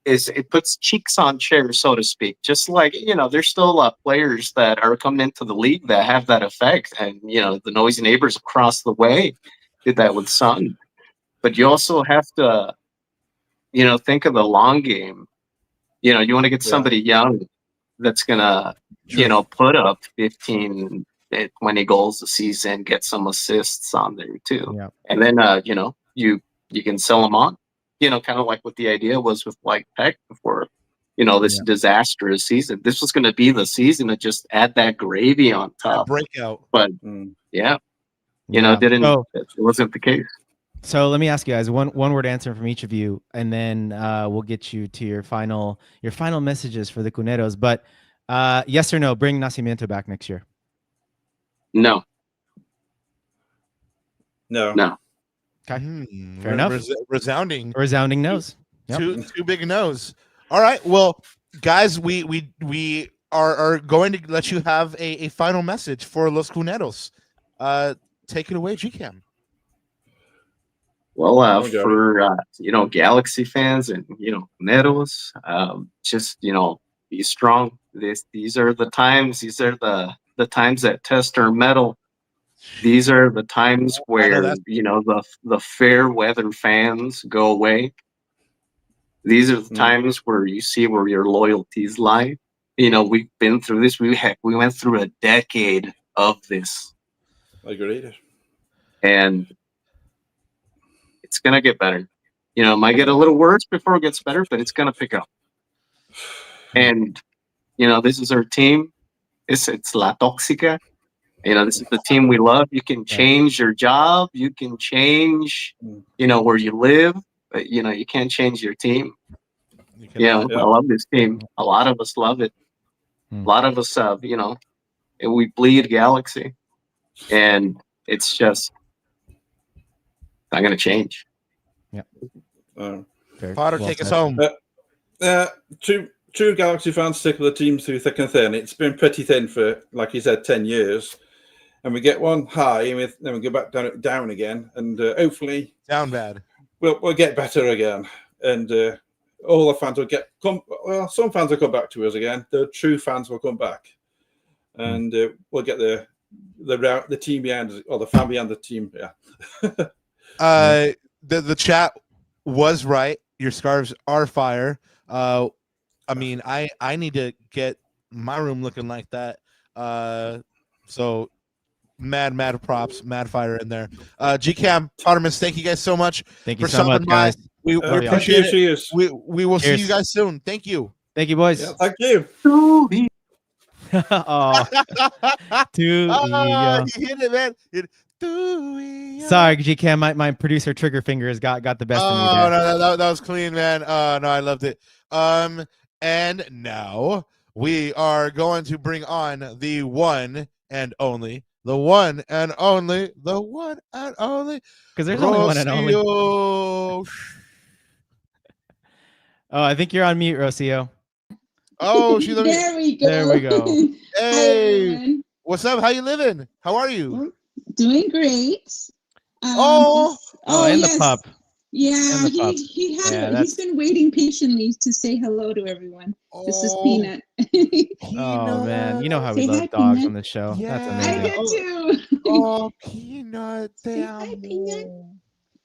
it puts cheeks on chairs, so to speak. Just like there's still players that are coming into the league that have that effect, and the noisy neighbors across the way did that with Son. But you also have to think of the long game. You want to get somebody young that's gonna put up 15 20 goals a season, get some assists on there too. Yeah. And then you can sell them on, kind of like what the idea was with like Peck before, this disastrous season. This was going to be the season to just add that gravy on top. Breakout. But it wasn't the case. So let me ask you guys one word answer from each of you, and then we'll get you to your final messages for the Cuneros. But yes or no, bring Nacimiento back next year? No. Okay. Fair enough. Resounding no's. Yep. Two big no's. All right. Well, guys, we are going to let you have a final message for Los Cuneros. Take it away, GCam. Well, for Galaxy fans and Cuneros, just be strong. These are the times. These are the times that test our mettle. These are the times where the fair weather fans go away. These are the times where you see where your loyalties lie. We've been through this. We went through a decade of this. Agreed. And it's gonna get better. It might get a little worse before it gets better, but it's gonna pick up. And this is our team. It's La Tóxica. This is the team we love. You can change your job. You can change, where you live. But, you can't change your team. I love this team. A lot of us love it. A lot of us, we bleed Galaxy. And it's just not going to change. Yeah. Potter, take us home. True Galaxy fans stick with the team through thick and thin. It's been pretty thin for, like you said, 10 years. and we get one high, and then we go back down again, and hopefully Down bad. we'll get better again, and all the fans will come. Well, some fans will come back to us again. The true fans will come back, and we'll get the team behind us, or the fan behind the team. Yeah. The chat was right. Your scarves are fire. I mean, I need to get my room looking like that. So mad props, mad fire in there. GCam, Artemis, thank you guys so much. Thank you for so much, stopping by. guys. We Love y'all. appreciate it. Cheers. We will see Cheers. you guys soon. Thank you. Thank you, boys. Yeah, thank you. Oh, too You hit it, man. Sorry, GCam. My producer trigger fingers got the best of me Oh there. no, that was clean, man. No, I loved it. And now we are going to bring on the one and only. Because there's only one and only. Rocio. Oh, I think you're on mute, Rocio. Oh, she's on mute. There we go. There we go. Hi, Hey, everyone. what's up? How you living? How are you? Doing great. Oh. And yes. the pup. Yeah, And the pup. he's been waiting patiently to say hello to everyone. This is Peanut. Oh man, you know how we Say love hi, dogs Peanut. on the show. Yeah. That's I amazing. did too. Oh, Peanut. Say hi, Peanut.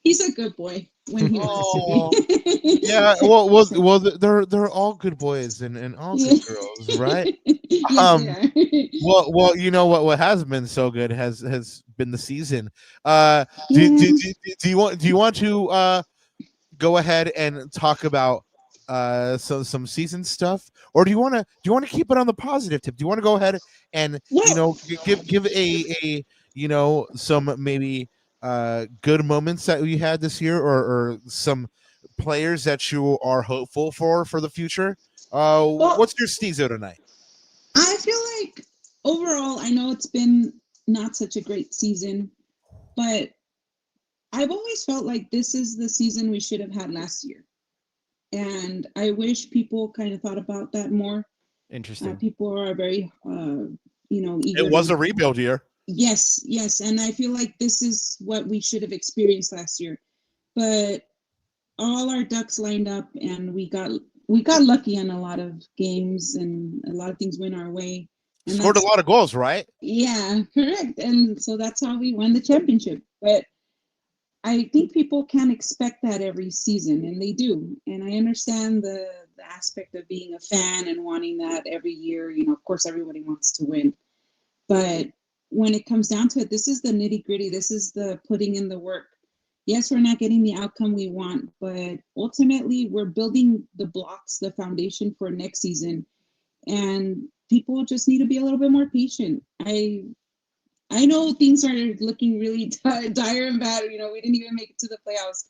He's a good boy when he wants Oh. to be. Yeah, well, they're all good boys and all good girls, right? Yes, they are. Well, you know what has been so good has been the season. Do you want to go ahead and talk about some season stuff, or do you want to keep it on the positive tip? Do you want to go ahead and give a some maybe good moments that we had this year, or some players that you are hopeful for the future? What's your steezo tonight? I feel like overall, I know it's been not such a great season, but I've always felt like this is the season we should have had last year. And I wish people kind of thought about that more. Interesting. People are very, eager. It was a rebuild year. Yes. And I feel like this is what we should have experienced last year. But all our ducks lined up, and we got lucky in a lot of games, and a lot of things went our way. And scored a lot of goals, right? Yeah, correct. And so that's how we won the championship. But I think people can't expect that every season, and they do. And I understand the aspect of being a fan and wanting that every year. Of course, everybody wants to win. But when it comes down to it, this is the nitty gritty. This is the putting in the work. Yes, we're not getting the outcome we want, but ultimately we're building the blocks, the foundation for next season. And people just need to be a little bit more patient. I know things are looking really dire and bad. We didn't even make it to the playoffs.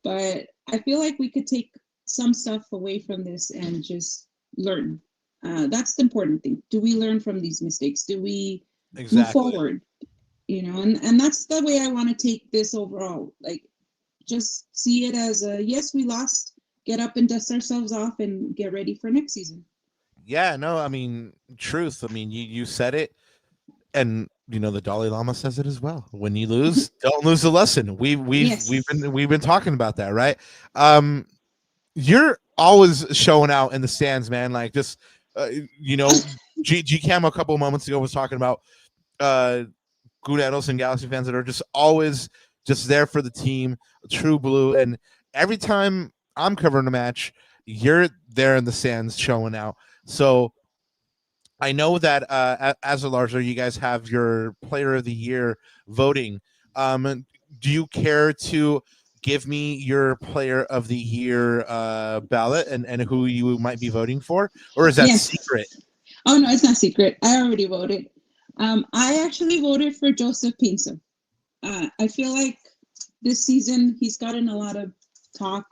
But I feel like we could take some stuff away from this and just learn. That's the important thing. Do we learn from these mistakes? Do we move forward? And that's the way I want to take this overall. Like, just see it as yes, we lost, get up and dust ourselves off and get ready for next season. Yeah, no, I mean, truth. I mean, you said it, and the Dalai Lama says it as well. When you lose, don't lose the lesson. We've been talking about that, right? You're always showing out in the stands, man. Like, just G-Cam a couple of moments ago was talking about Cuneros and Galaxy fans that are just always just there for the team, true blue. And every time I'm covering a match, you're there in the stands showing out. So I know that as a larger, you guys have your player of the year voting. Do you care to give me your player of the year ballot and who you might be voting for? Or is that secret? Oh, no, it's not secret. I already voted. I actually voted for Joseph Pinto. I feel like this season he's gotten a lot of talk.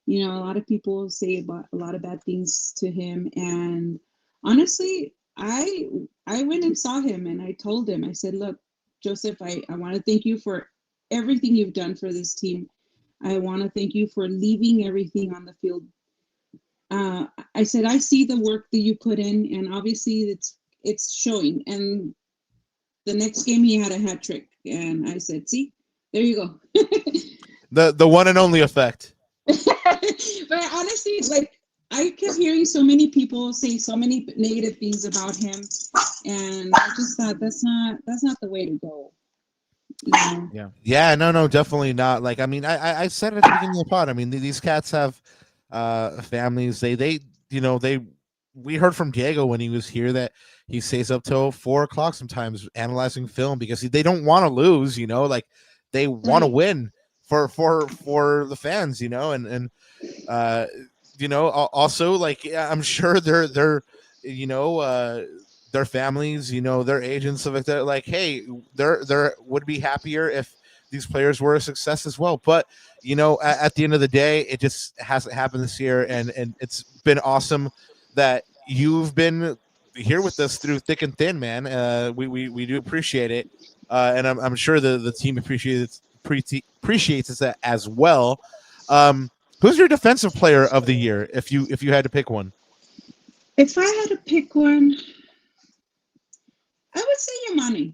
A lot of people say about a lot of bad things to him. And honestly, I went and saw him and I told him, I said, look, Joseph, I want to thank you for everything you've done for this team. I want to thank you for leaving everything on the field. I said, I see the work that you put in, and obviously it's showing. And the next game he had a hat trick, and I said, "See, there you go." The one and only effect. But honestly, like I kept hearing so many people say so many negative things about him, and I just thought that's not the way to go. Yeah, no, definitely not. Like, I mean, I said it at the beginning of the pod. I mean, these cats have families. We heard from Diego when he was here that he stays up till 4 o'clock sometimes analyzing film because they don't want to lose. Like they want to win for the fans. Also, like, I'm sure they're their families, their agents, stuff like that. Like, hey, they're would be happier if these players were a success as well. But at the end of the day, it just hasn't happened this year, and it's been awesome that you've been here with us through thick and thin, man. We do appreciate it, and I'm sure the team appreciates it as well. Who's your defensive player of the year if you had to pick one? If I had to pick one, I would say Yamane.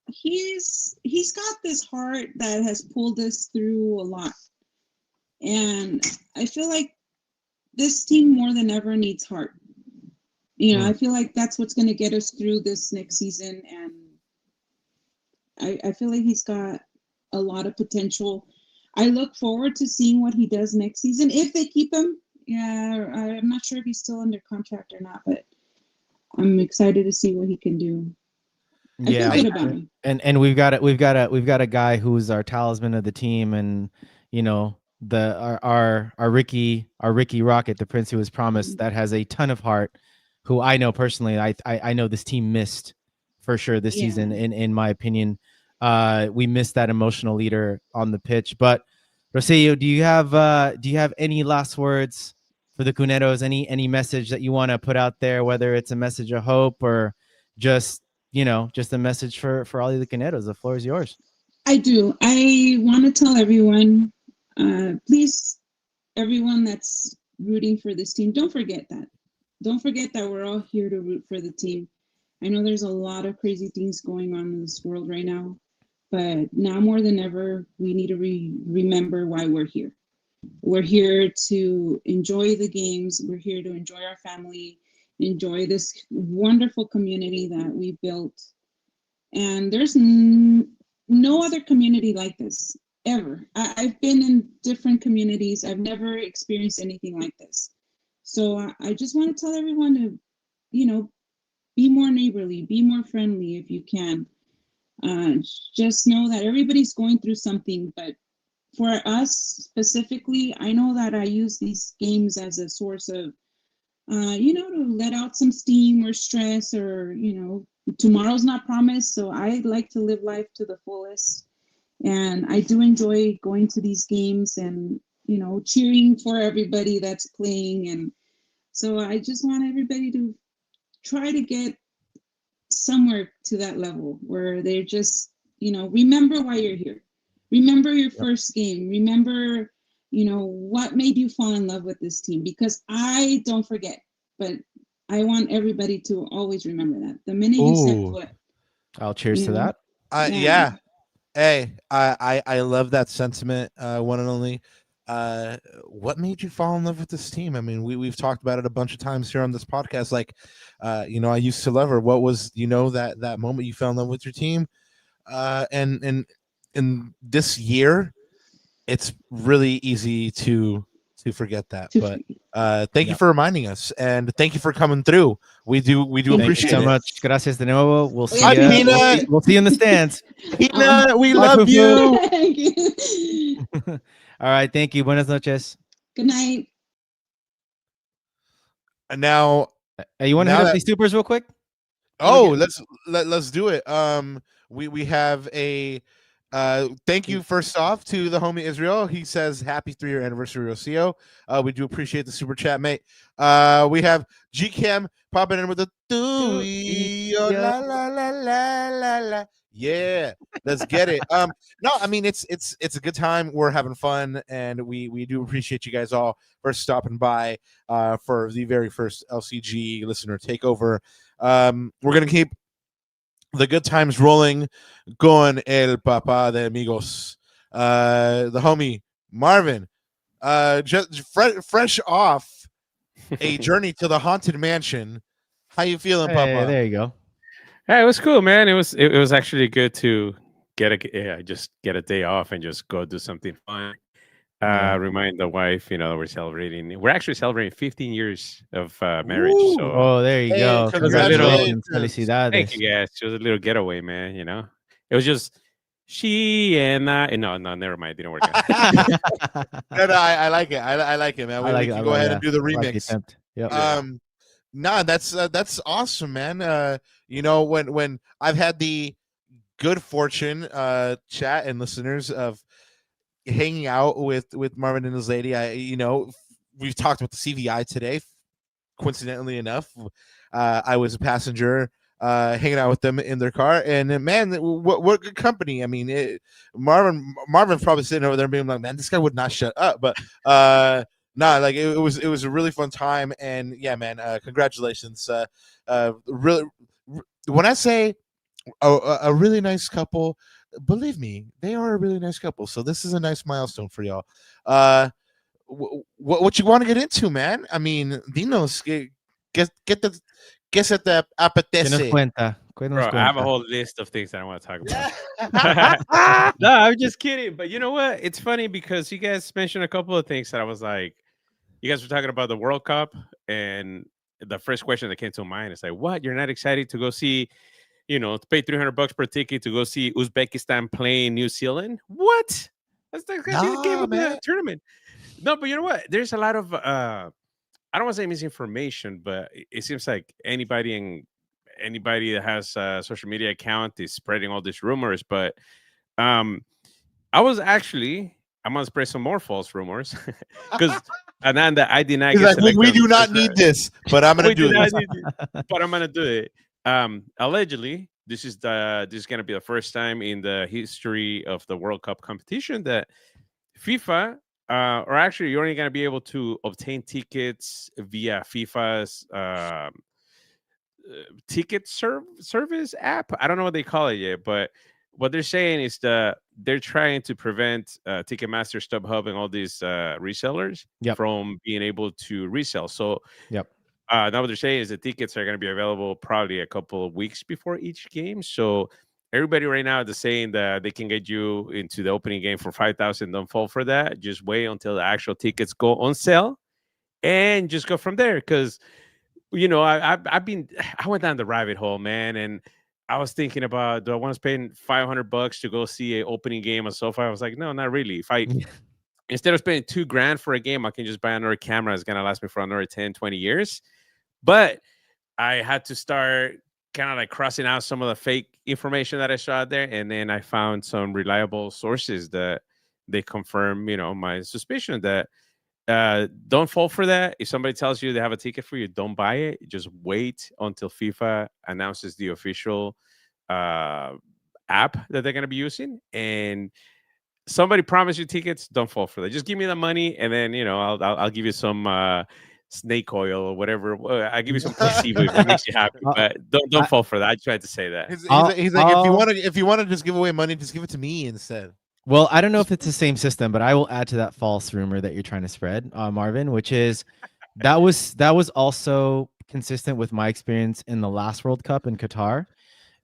He's got this heart that has pulled us through a lot, and I feel like this team more than ever needs heart. I feel like that's what's going to get us through this next season, and I feel like he's got a lot of potential. I look forward to seeing what he does next season if they keep him. Yeah, I'm not sure if he's still under contract or not, but I'm excited to see what he can do. I feel good about him. And we've got a guy who's our talisman of the team, and our Ricky Rocket, the prince who was promised, that has a ton of heart, who I know personally. I know this team missed for sure this season. In my opinion, we missed that emotional leader on the pitch. But Rosillo, do you have any last words for the Cuneros? Any message that you want to put out there, whether it's a message of hope or just a message for all of the Cuneros? The floor is yours. I do. I want to tell everyone, please, everyone that's rooting for this team, don't forget that. Don't forget that we're all here to root for the team. I know there's a lot of crazy things going on in this world right now, but now more than ever, we need to remember why we're here. We're here to enjoy the games. We're here to enjoy our family, enjoy this wonderful community that we built. And there's no other community like this ever. I've been in different communities. I've never experienced anything like this. So I just want to tell everyone to, be more neighborly, be more friendly if you can. Just know that everybody's going through something, but for us specifically, I know that I use these games as a source of, to let out some steam or stress, or, tomorrow's not promised. So I like to live life to the fullest. And I do enjoy going to these games and, cheering for everybody that's playing. And so I just want everybody to try to get somewhere to that level where they're just, remember why you're here. Remember your first game. Remember, what made you fall in love with this team, because I don't forget, but I want everybody to always remember that. The minute you set foot. I'll cheers to that. Yeah. Hey, I love that sentiment, one and only. What made you fall in love with this team? I mean, we've talked about it a bunch of times here on this podcast. Like, I used to love her. What was, that moment you fell in love with your team? And in this year, it's really easy to forget that. But thank you for reminding us, and thank you for coming through. We do appreciate it so much. Gracias de nuevo. We'll see you. We'll see you in the stands. Pina, we love you. Thank you. All right, thank you. Buenas noches. Good night. And now, you want to hit up these supers real quick? Oh, let's do it. We have a thank you first off to the homie Israel. He says happy 3-year anniversary, Rocio. We do appreciate the super chat, mate. We have G Cam popping in with a la la la la la la. Yeah, let's get it. No, I mean it's a good time. We're having fun, and we do appreciate you guys all for stopping by for the very first LCG listener takeover. We're gonna keep the good times rolling con el papá de amigos, the homie Marvin, just fresh off a journey to the haunted mansion. How you feeling, Hey, Papa? there you go. Yeah, it was cool, man. It was actually good to just get a day off and just go do something fun. Yeah. Remind the wife, we're actually celebrating 15 years of marriage. Ooh. So Oh, there you Hey, go. congratulations. Felicidades. thank you guys. It was a little getaway, man. It was just she and no, never mind. It didn't work out. No, I like it. I like it, man. We can go ahead and do the remix. Yep. Nah, that's awesome, man. When I've had the good fortune, chat and listeners, of hanging out with Marvin and his lady, we've talked about the CVI today. Coincidentally enough, I was a passenger, hanging out with them in their car, and man, what good company. I mean, Marvin's probably sitting over there being like, man, this guy would not shut up. But like it was a really fun time, and yeah, man, congratulations. Really, when I say a really nice couple, believe me, they are a really nice couple. So this is a nice milestone for y'all. What you want to get into, man? I mean, dinos, get the guess at the apetece. Bro, I have a whole list of things that I want to talk about. No, I'm just kidding. But you know what? It's funny because you guys mentioned a couple of things that I was like, you guys were talking about the World Cup, and the first question that came to mind is like, what? You're not excited to go see, to pay $300 per ticket to go see Uzbekistan playing New Zealand? What? That's the game of the tournament. No, but you know what? There's a lot of I don't want to say misinformation, but it seems like anybody that has a social media account is spreading all these rumors. But I'm gonna spread some more false rumors because Ananda, I did not get like, we do not need this, but I'm gonna do it. But I'm gonna do it. Allegedly, this is gonna be the first time in the history of the World Cup competition that FIFA, or actually, you're only gonna be able to obtain tickets via FIFA's ticket service app. I don't know what they call it yet, but what they're saying is that they're trying to prevent Ticketmaster, StubHub, and all these resellers from being able to resell. So, now what they're saying is the tickets are going to be available probably a couple of weeks before each game. So everybody right now is saying that they can get you into the opening game for $5,000. Don't fall for that. Just wait until the actual tickets go on sale, and just go from there. Because I went down the rabbit hole, man, and I was thinking about, do I want to spend $500 to go see an opening game on SoFi? I was like, no, not really. If I instead of spending $2,000 for a game, I can just buy another camera. It's gonna last me for another 10, 20 years. But I had to start kind of like crossing out some of the fake information that I saw out there, and then I found some reliable sources that they confirm, my suspicion that don't fall for that. If somebody tells you they have a ticket for you, don't buy it. Just wait until FIFA announces the official app that they're going to be using. And somebody promised you tickets, don't fall for that. Just give me the money, and then I'll give you some snake oil or whatever. I'll give you some placebo if it makes you happy. But don't fall for that. I tried to say that. He's like, if you want to just give away money, just give it to me instead. Well, I don't know if it's the same system, but I will add to that false rumor that you're trying to spread, Marvin, which is that was also consistent with my experience in the last World Cup in Qatar.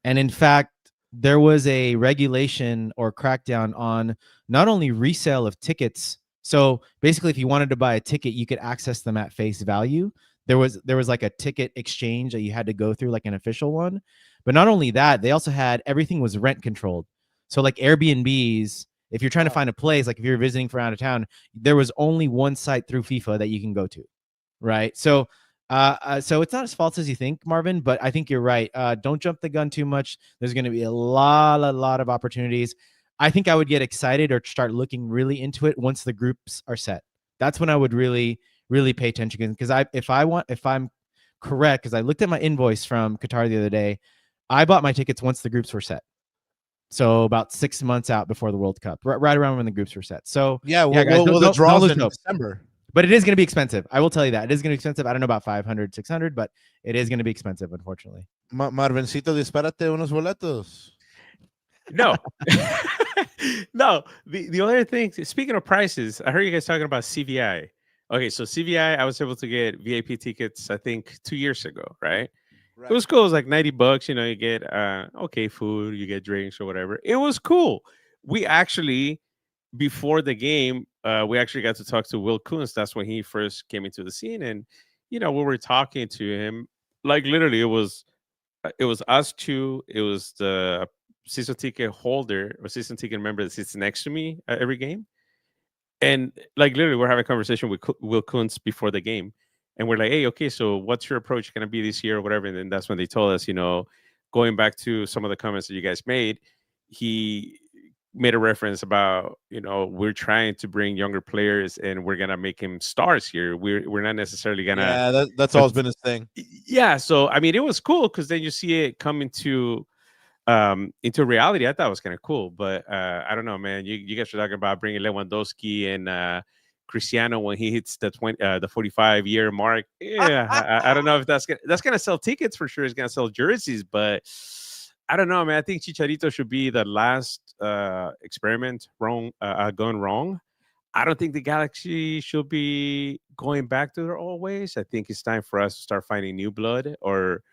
And in fact, there was a regulation or crackdown on not only resale of tickets. So basically, if you wanted to buy a ticket, you could access them at face value. There was like a ticket exchange that you had to go through, like an official one. But not only that, they also had everything was rent controlled. So like Airbnbs, if you're trying to find a place, like if you're visiting from out of town, there was only one site through FIFA that you can go to, right? So so it's not as false as you think, Marvin, but I think you're right. Don't jump the gun too much. There's going to be a lot of opportunities. I think I would get excited or start looking really into it once the groups are set. That's when I would really pay attention, because if I'm correct, because I looked at my invoice from Qatar the other day, I bought my tickets once the groups were set. So about 6 months out before the World Cup, right around when the groups were set. So guys, the draws in December. But it is going to be expensive. I will tell you that. It is going to be expensive. I don't know about 500, 600, but it is going to be expensive, unfortunately. Marvencito, dispárate unos boletos. No. No. The other thing, speaking of prices, I heard you guys talking about CVI. Okay, so CVI, I was able to get VIP tickets, I think 2 years ago, right? It was cool. It was like $90. You get okay food, you get drinks or whatever. It was cool. We actually, before the game, we actually got to talk to Will Kuntz. That's when he first came into the scene, and we were talking to him. Like literally, it was us two. It was the season ticket holder or season ticket member that sits next to me at every game, and like literally, we're having a conversation with Will Kuntz before the game, and we're like, "Hey, okay, so what's your approach going to be this year or whatever?" And then that's when they told us, going back to some of the comments that you guys made, he made a reference about, we're trying to bring younger players and we're gonna make him stars here. We're not necessarily gonna. Yeah, that's always been his thing. Yeah, so I mean, it was cool because then you see it come into reality. I thought it was kind of cool, but I don't know, man. You guys are talking about bringing Lewandowski and Cristiano when he hits the 45-year mark. Yeah, I don't know if that's gonna sell tickets for sure. It's gonna sell jerseys, but I don't know, man. I think Chicharito should be the last experiment gone wrong. I don't think the Galaxy should be going back to their old ways. I think it's time for us to start finding new blood, or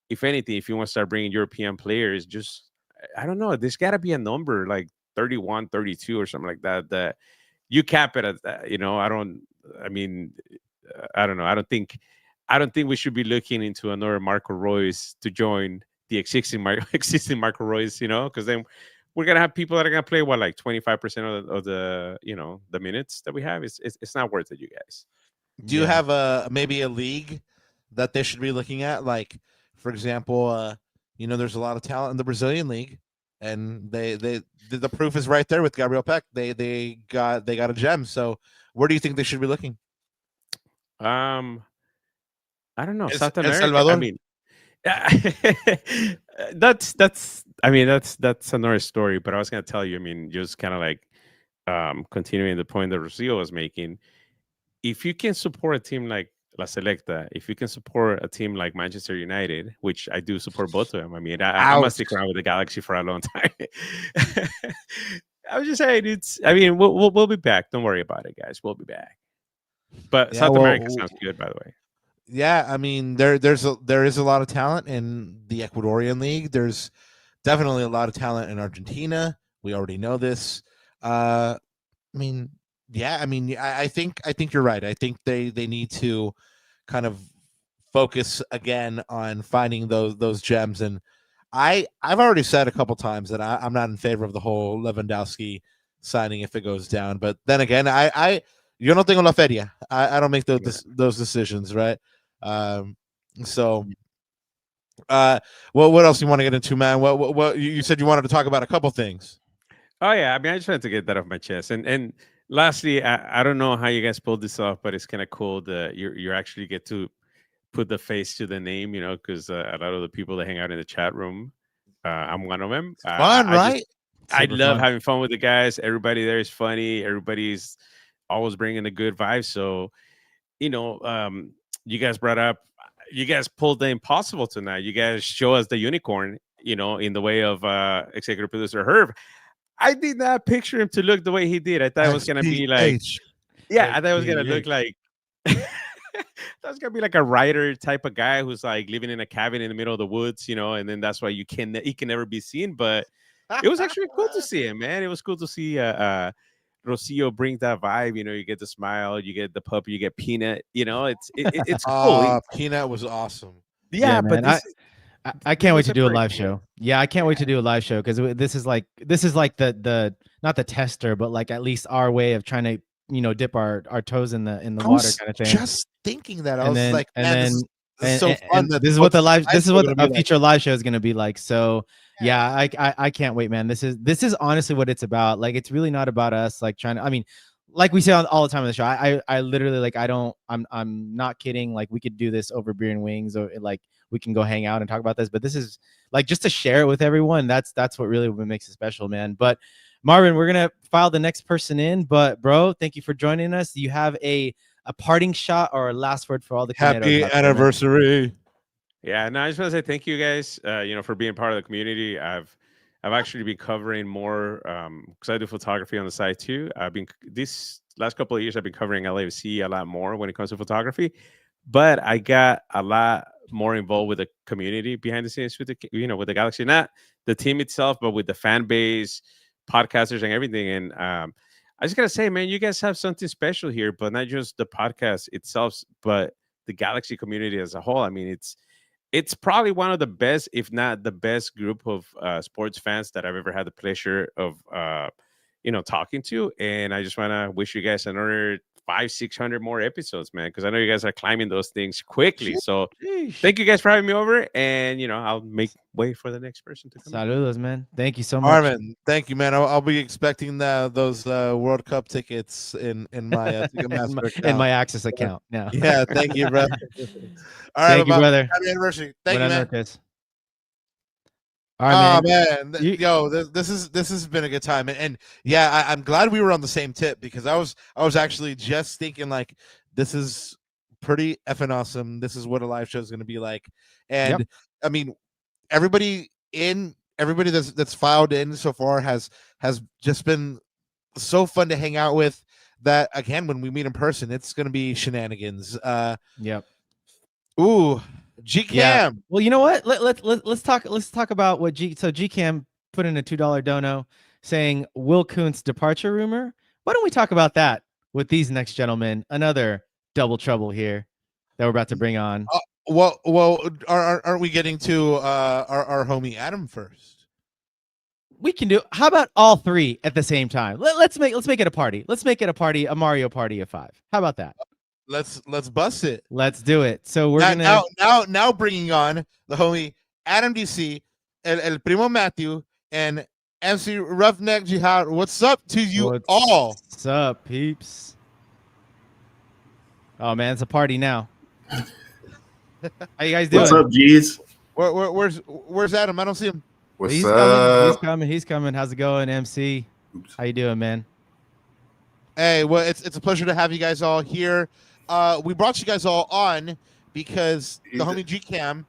if anything, if you want to start bringing European players, just, I don't know, there's got to be a number like 31, 32 or something like that, that you cap it at that. I don't know. I don't think we should be looking into another Marco Reus to join the existing Marco Reus, because then we're gonna have people that are gonna play like 25% of the the minutes that we have. It's not worth it, you guys. Do you have maybe a league that they should be looking at? Like, for example, there's a lot of talent in the Brazilian league, and the proof is right there with Gabriel Peck. They got a gem. So where do you think they should be looking? I don't know. El South America. Salvador? I mean, that's another story. But I was gonna tell you. I mean, just kind of like continuing the point that Rocio was making. If you can support a team like La Selecta, if you can support a team like Manchester United, which I do support both of them. I mean, I'm gonna stick around with the Galaxy for a long time. I was just saying, we'll be back. Don't worry about it, guys. We'll be back. But South America sounds good, by the way. Yeah, I mean, there is a lot of talent in the Ecuadorian league. There's definitely a lot of talent in Argentina. We already know this. I think you're right. I think they need to kind of focus again on finding those gems. And I've already said a couple times that I'm not in favor of the whole Lewandowski signing if it goes down. But then again, yo no tengo la feria. I don't make those decisions, right? What else do you want to get into, man? What you said you wanted to talk about a couple things. Oh yeah, I mean, I just wanted to get that off my chest. And lastly, I don't know how you guys pulled this off, but it's kind of cool that you actually get to put the face to the name, because a lot of the people that hang out in the chat room, I'm one of them. Fun, right? I love having fun with the guys. Everybody there is funny. Everybody's always bringing a good vibe. So, you guys you guys pulled the impossible tonight. You guys show us the unicorn, in the way of executive producer Herb. I did not picture him to look the way he did. I thought it was going to be like, I thought it was going to look like, that was going to be like a writer type of guy who's like living in a cabin in the middle of the woods, and then that's why he can never be seen. But it was actually cool to see him, man. It was cool to see Rocio bring that vibe. You get the smile, you get the puppy, you get Peanut. It's cool. Peanut was awesome. Yeah, but I can't wait to do a live show. Yeah, I can't wait to do a live show because this is like the not the tester, but like at least our way of trying to dip our toes in the water kind of thing. Just thinking that I was like, this is so fun. This is what a future live show is going to be like. So yeah, I can't wait, man. This is honestly what it's about. Like, it's really not about us like trying to. I mean, like we say all the time on the show, I literally like I'm not kidding. Like, we could do this over beer and wings, or like we can go hang out and talk about this. But this is like just to share it with everyone. That's what really makes it special, man. But Marvin, we're gonna file the next person in. But bro, thank you for joining us. Do you have a parting shot or a last word for all the happy anniversary? Yeah, no, I just want to say thank you guys, for being part of the community. I've actually been covering more because I do photography on the side too. This last couple of years I've been covering LAFC a lot more when it comes to photography, but I got a lot more involved with the community behind the scenes with with the Galaxy, not the team itself, but with the fan base, podcasters, and everything. And I just gotta say, man, you guys have something special here, but not just the podcast itself, but the Galaxy community as a whole. I mean, it's probably one of the best, if not the best, group of sports fans that I've ever had the pleasure of, talking to. And I just want to wish you guys another 500-600 more episodes, man, because I know you guys are climbing those things quickly. So thank you guys for having me over, and I'll make way for the next person to come. Saludos, man. Thank you so much. Armin, thank you, man. I'll be expecting those World Cup tickets in my in my Access account. Yeah, thank you, bro. All right, thank you, brother. Happy anniversary. Thank you, man. All right, man. This has been a good time, and yeah, I'm glad we were on the same tip, because I was actually just thinking, like, this is pretty effing awesome. This is what a live show is going to be like, and I mean, everybody that's filed in so far has just been so fun to hang out with. That again, when we meet in person, it's going to be shenanigans. Yep. Ooh. GCam. Yeah. Well, you know what? Let's talk about what GCam put in a $2 dono saying Will Kuntz departure rumor. Why don't we talk about that with these next gentlemen? Another double trouble here that we're about to bring on. Well, aren't we getting to our homie Adam first? We can do. How about all three at the same time? Let's make it a party. Let's make it a party, a Mario party of 5. How about that? Let's bust it. Let's do it. So we're now bringing on the homie Adam DC, El Primo Matthew, and MC Roughneck Jihad. What's up to you all? What's up, peeps? Oh man, it's a party now. How you guys doing? What's up, G's? Where's Adam? I don't see him. He's coming. He's coming. How's it going, MC? How you doing, man? Hey, well, it's a pleasure to have you guys all here. We brought you guys all on because the homie GCam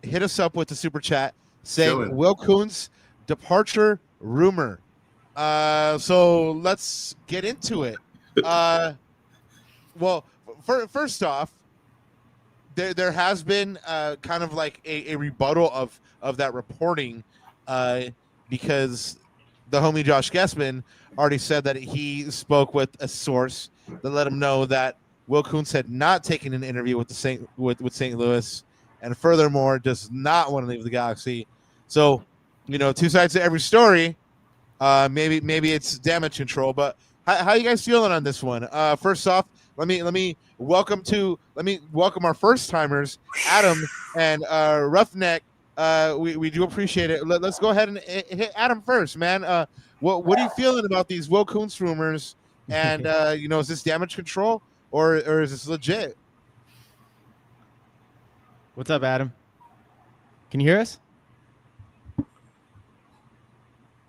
hit us up with the super chat saying Will Kuntz departure rumor. So let's get into it. Well, first off, there has been kind of like a rebuttal of that reporting because the homie Josh Guessman already said that he spoke with a source that let him know that Will Kuntz had not taken an interview with St. Louis, and furthermore does not want to leave the Galaxy. So, two sides to every story. Maybe it's damage control, but how you guys feeling on this one? First off, let me welcome our first timers, Adam and Roughneck. We do appreciate it. Let's go ahead and hit Adam first, man. What are you feeling about these Will Kuntz rumors? And is this damage control or is this legit? What's up, Adam? Can you hear us?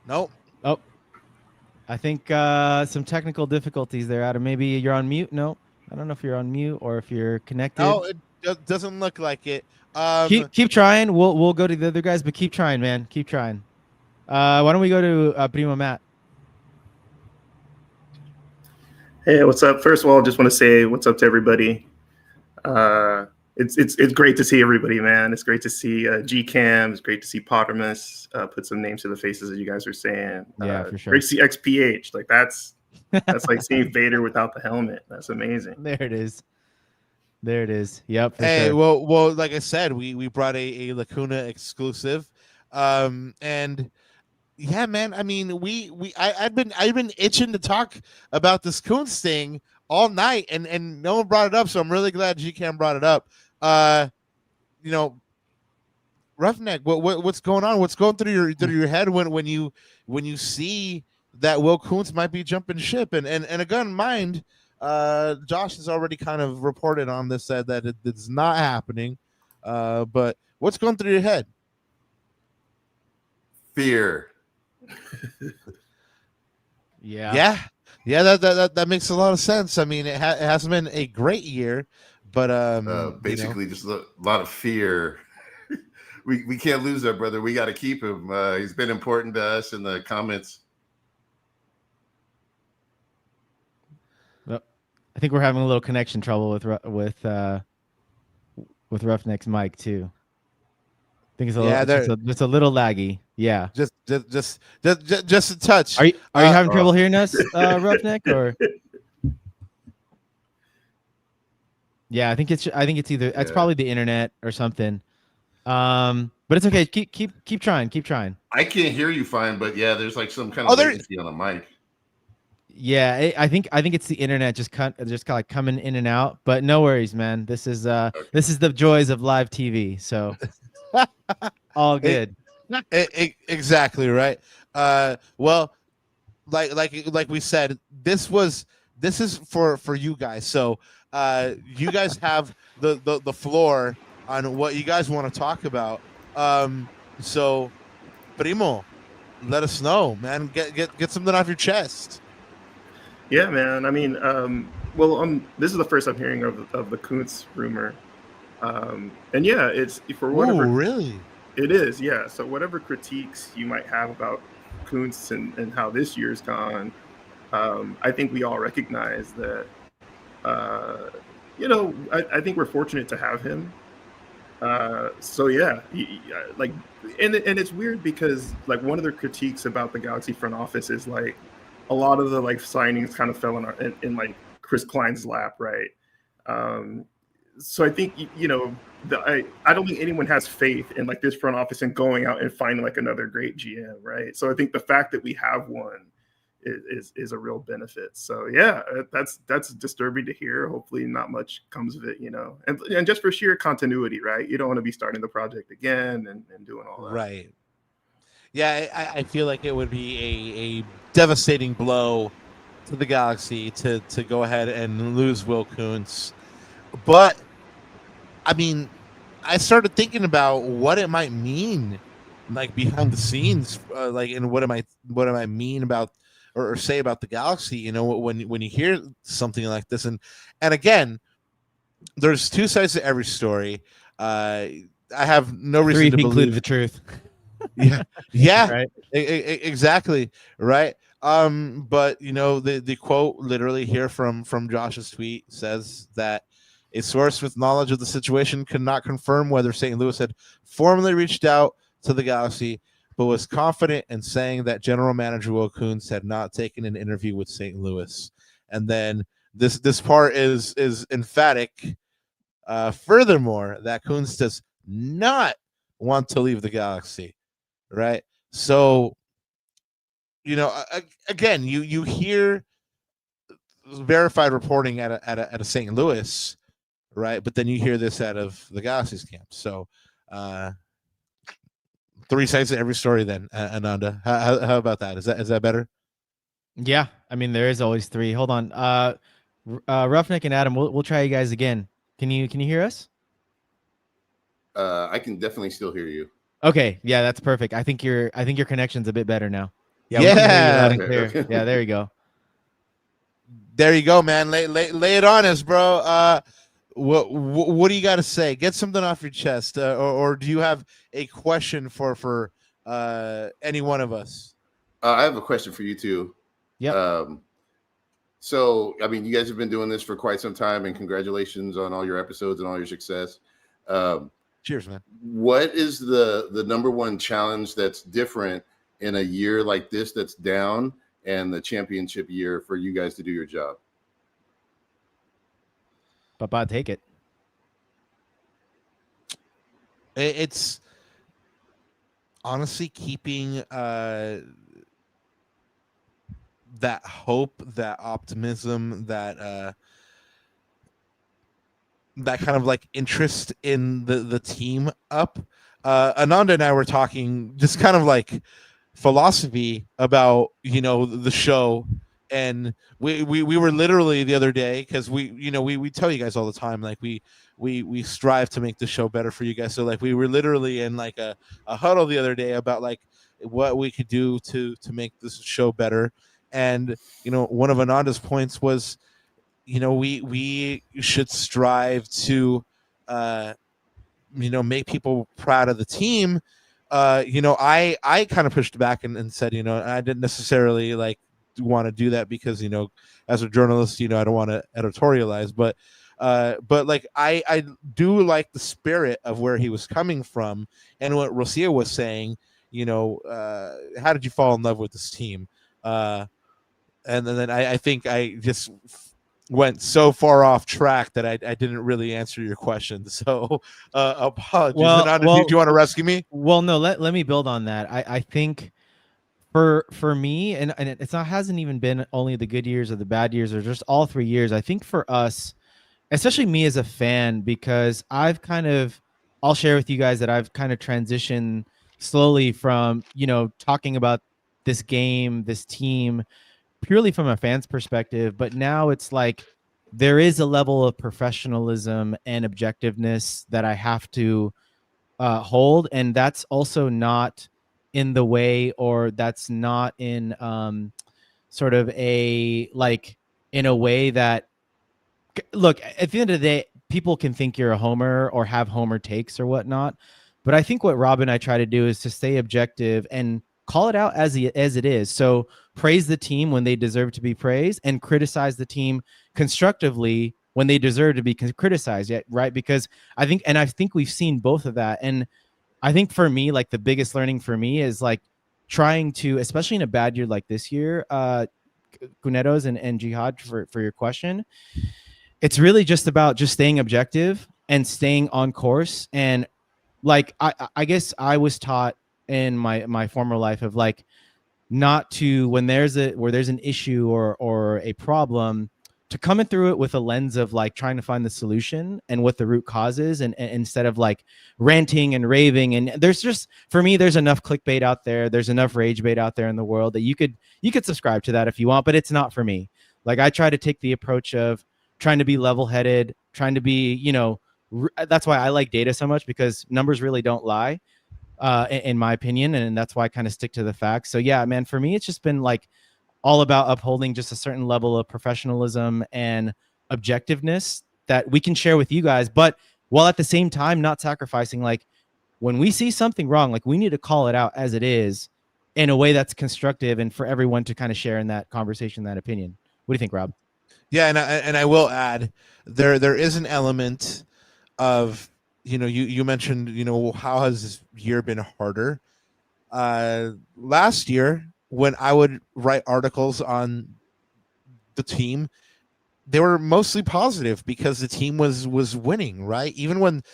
Nope. Oh, I think some technical difficulties there, Adam. Maybe you're on mute. No, I don't know if you're on mute or if you're connected. No, it doesn't look like it. Keep trying. We'll go to the other guys, but keep trying, man. Keep trying. Why don't we go to Primo Matt? Hey, what's up? First of all, just want to say what's up to everybody. It's great to see everybody, man. It's great to see GCam. It's great to see Pottermus put some names to the faces, as you guys are saying. Yeah, for sure. Great to see XPH. Like that's like seeing Vader without the helmet. That's amazing. There it is. Yep. Hey, sure. well, like I said, we brought a Lacuna exclusive, and yeah, man. I mean, I've been itching to talk about this Kuntz thing all night, and no one brought it up, so I'm really glad GCam brought it up. Roughneck, what's going on? What's going through your head when you see that Will Kuntz might be jumping ship? And again, in mind, Josh has already kind of reported on this, said that it's not happening. But what's going through your head? Fear. Yeah. That makes a lot of sense. I mean, it hasn't been a great year, But basically, just a lot of fear. We can't lose that brother. We got to keep him. He's been important to us in the comments. Well, I think we're having a little connection trouble with Roughneck's mic too. I think it's it's a little laggy. Yeah, just a touch. Are you having trouble hearing us, Roughneck, or? Yeah, I think it's either it's probably the internet or something. But it's okay. Keep trying. I can't hear you fine, but yeah, there's like some kind of latency on the mic. Yeah, I think it's the internet just kind of like coming in and out. But no worries, man. This is the joys of live TV. So all good. Exactly right. Well, like we said, this is for you guys. So you guys have the floor on what you guys want to talk about. So Primo, let us know, man. Get something off your chest. Yeah, man. I mean, this is the first I'm hearing of the Kuntz rumor. And yeah, it's for whatever. Oh, really? It is, yeah. So whatever critiques you might have about Kuntz and how this year's gone, I think we all recognize that. I think we're fortunate to have him. So yeah, and it's weird because like one of the critiques about the Galaxy front office is like a lot of the like signings kind of fell in like Chris Klein's lap, right? So I think I don't think anyone has faith in like this front office and going out and finding like another great GM, right? So I think the fact that we have one is a real benefit. So yeah, that's disturbing to hear. Hopefully not much comes of it, and just for sheer continuity, right? You don't want to be starting the project again and doing all that. Right. Yeah, I feel like it would be a devastating blow to the Galaxy to go ahead and lose Will Kuntz. But I mean, I started thinking about what it might mean, like behind the scenes, and what am I mean about or say about the Galaxy, when you hear something like this, and again, there's two sides to every story. I have no reason to believe the truth. yeah, Right. Exactly, right. But the quote literally here from Josh's tweet says that a source with knowledge of the situation could not confirm whether St. Louis had formally reached out to the Galaxy, but was confident in saying that General Manager Will Kuntz had not taken an interview with St. Louis. And then this part is emphatic. Furthermore, that Kuntz does not want to leave the Galaxy, right? So, again, you hear verified reporting at a St. Louis, right? But then you hear this out of the Galaxy's camp. So, three sides to every story. Then, Ananda, how about that? Is that better? Yeah, I mean there is always three. Hold on, Roughneck and Adam, we'll try you guys again. Can you hear us? I can definitely still hear you. Okay, yeah, that's perfect. I think your connection's a bit better now. Yeah, yeah. We can hear you loud and clear. Yeah, there you go. There you go, man. Lay it on us, bro. What do you got to say? Get something off your chest, or do you have a question for any one of us? I have a question for you too. Yeah. So, I mean, you guys have been doing this for quite some time, and congratulations on all your episodes and all your success. Cheers, man. What is the number one challenge that's different in a year like this that's down and the championship year for you guys to do your job? Papa, take it. It's honestly keeping that hope, that optimism, that kind of like interest in the team up. Ananda and I were talking just kind of like philosophy about the show, and we were literally the other day, because we tell you guys all the time, like we strive to make the show better for you guys. So like we were literally in like a huddle the other day about like what we could do to make this show better. And one of Ananda's points was we should strive to make people proud of the team. I kind of pushed back and said, I didn't necessarily like want to do that because, as a journalist, I don't want to editorialize, but like I do like the spirit of where he was coming from and what Rocio was saying. How did you fall in love with this team? And then I think I just went so far off track that I didn't really answer your question. So apologies. Do you want to rescue me? Well, no, let me build on that. I think for me, and it's not hasn't even been only the good years or the bad years or just all 3 years. I think for us, especially me as a fan, because I'll share with you guys that I've kind of transitioned slowly from, talking about this game, this team, purely from a fan's perspective. But now it's like there is a level of professionalism and objectiveness that I have to hold. And that's also not in the way, or that's not in sort of a, like, in a way that, look, at the end of the day, people can think you're a homer or have homer takes or whatnot. But I think what Rob and I try to do is to stay objective and call it out as it is. So praise the team when they deserve to be praised and criticize the team constructively when they deserve to be criticized. Yeah, right? Because I think we've seen both of that. And I think for me, like, the biggest learning for me is like trying to, especially in a bad year like this year, Cuneros and Jihad, for your question, it's really just about just staying objective and staying on course. And like, I guess I was taught in my former life of like, not to, when there's an issue or a problem, to come in through it with a lens of like trying to find the solution and what the root cause is, and instead of like ranting and raving. And there's just, for me, there's enough clickbait out there. There's enough rage bait out there in the world that you could subscribe to that if you want, but it's not for me. Like, I try to take the approach of trying to be level-headed, trying to be, that's why I like data so much, because numbers really don't lie, in my opinion. And that's why I kind of stick to the facts. So yeah, man, for me, it's just been like all about upholding just a certain level of professionalism and objectiveness that we can share with you guys, but while at the same time not sacrificing, like, when we see something wrong, like, we need to call it out as it is in a way that's constructive and for everyone to kind of share in that conversation, that opinion. What do you think, Rob? Yeah, and I will add, there is an element of, you mentioned, how has this year been harder? Last year, when I would write articles on the team, they were mostly positive because the team was winning, right? Even when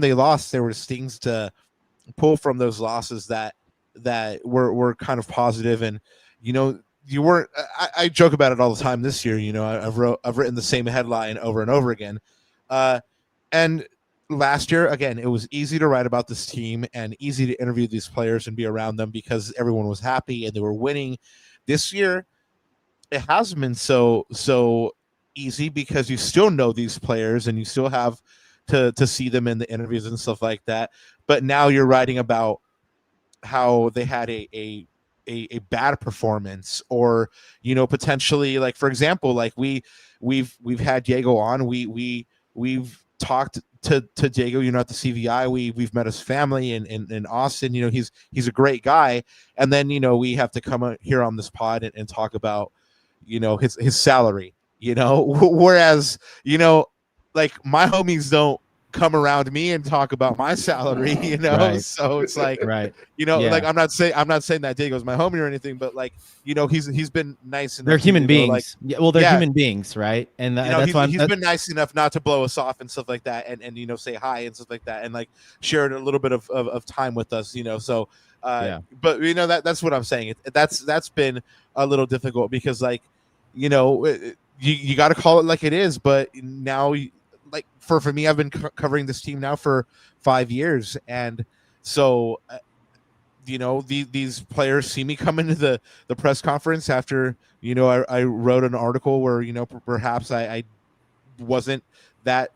they lost, there was things to pull from those losses that were kind of positive. And you weren't. I joke about it all the time this year. I've written the same headline over and over again. And last year, again, it was easy to write about this team and easy to interview these players and be around them because everyone was happy and they were winning. This year, it hasn't been so easy because you still know these players and you still have to see them in the interviews and stuff like that. But now you're writing about how they had a bad performance, or potentially, like, for example, like we've had Diego on. We've talked to Diego, at the CVI. We've met his family in Austin. He's a great guy. And then we have to come here on this pod and talk about his salary. Whereas like, my homies don't come around me and talk about my salary, Right. So it's like, Right. like, I'm not saying that Diego's my homie or anything, but like, he's been nice enough. They're human beings. Like, they're human beings, right? And that's why he's been nice enough not to blow us off and stuff like that, and say hi and stuff like that, and like shared a little bit of time with us, so Yeah. But that's what I'm saying. That's been a little difficult because, like, you got to call it like it is. But now, like, for me, I've been covering this team now for 5 years, and so these players see me come into the press conference after I wrote an article where perhaps I wasn't that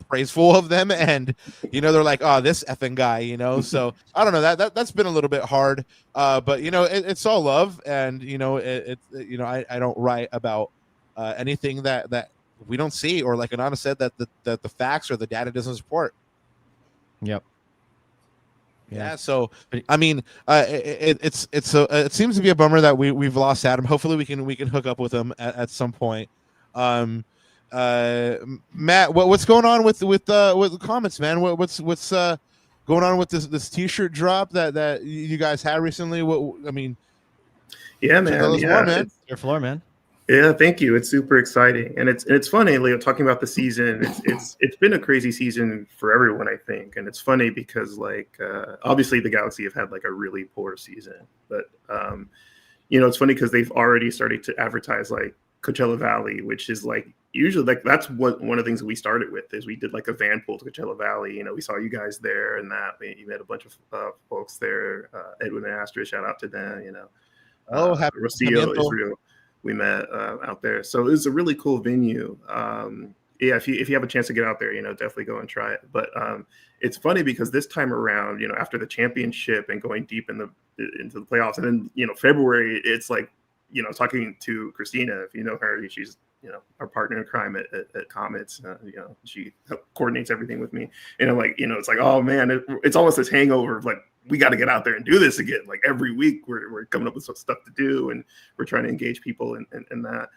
praiseful of them, and they're like, oh, this effing guy, so I don't know, that's been a little bit hard, but it's all love, and I don't write about anything that we don't see, or like Ananda said, that the facts or the data doesn't support. Yep. Yeah. So I mean, it seems to be a bummer that we've lost Adam. Hopefully we can hook up with him at some point. Matt, what's going on with the comments, man? What's going on with this T-shirt drop that you guys had recently? What I mean, yeah, man, more, man. Your floor, man. Yeah, thank you. It's super exciting, and it's funny, Leo, talking about the season. It's been a crazy season for everyone, I think, and it's funny because like obviously the Galaxy have had like a really poor season, but it's funny because they've already started to advertise like Coachella Valley, which is like usually like that's what one of the things that we started with is we did like a van pull to Coachella Valley. We saw you guys there, and that you met a bunch of folks there. Edwin and Astrid, shout out to them. Rocio, Israel. We met out there, so it was a really cool venue. Yeah, if you have a chance to get out there, definitely go and try it. But it's funny because this time around, after the championship and going deep into the playoffs, and then February, it's like talking to Christina, if you know her, she's our partner in crime at Comets. She coordinates everything with me, and it's like, oh man, it's almost this hangover of like, we got to get out there and do this again. Like every week we're coming up with some stuff to do, and we're trying to engage people in that.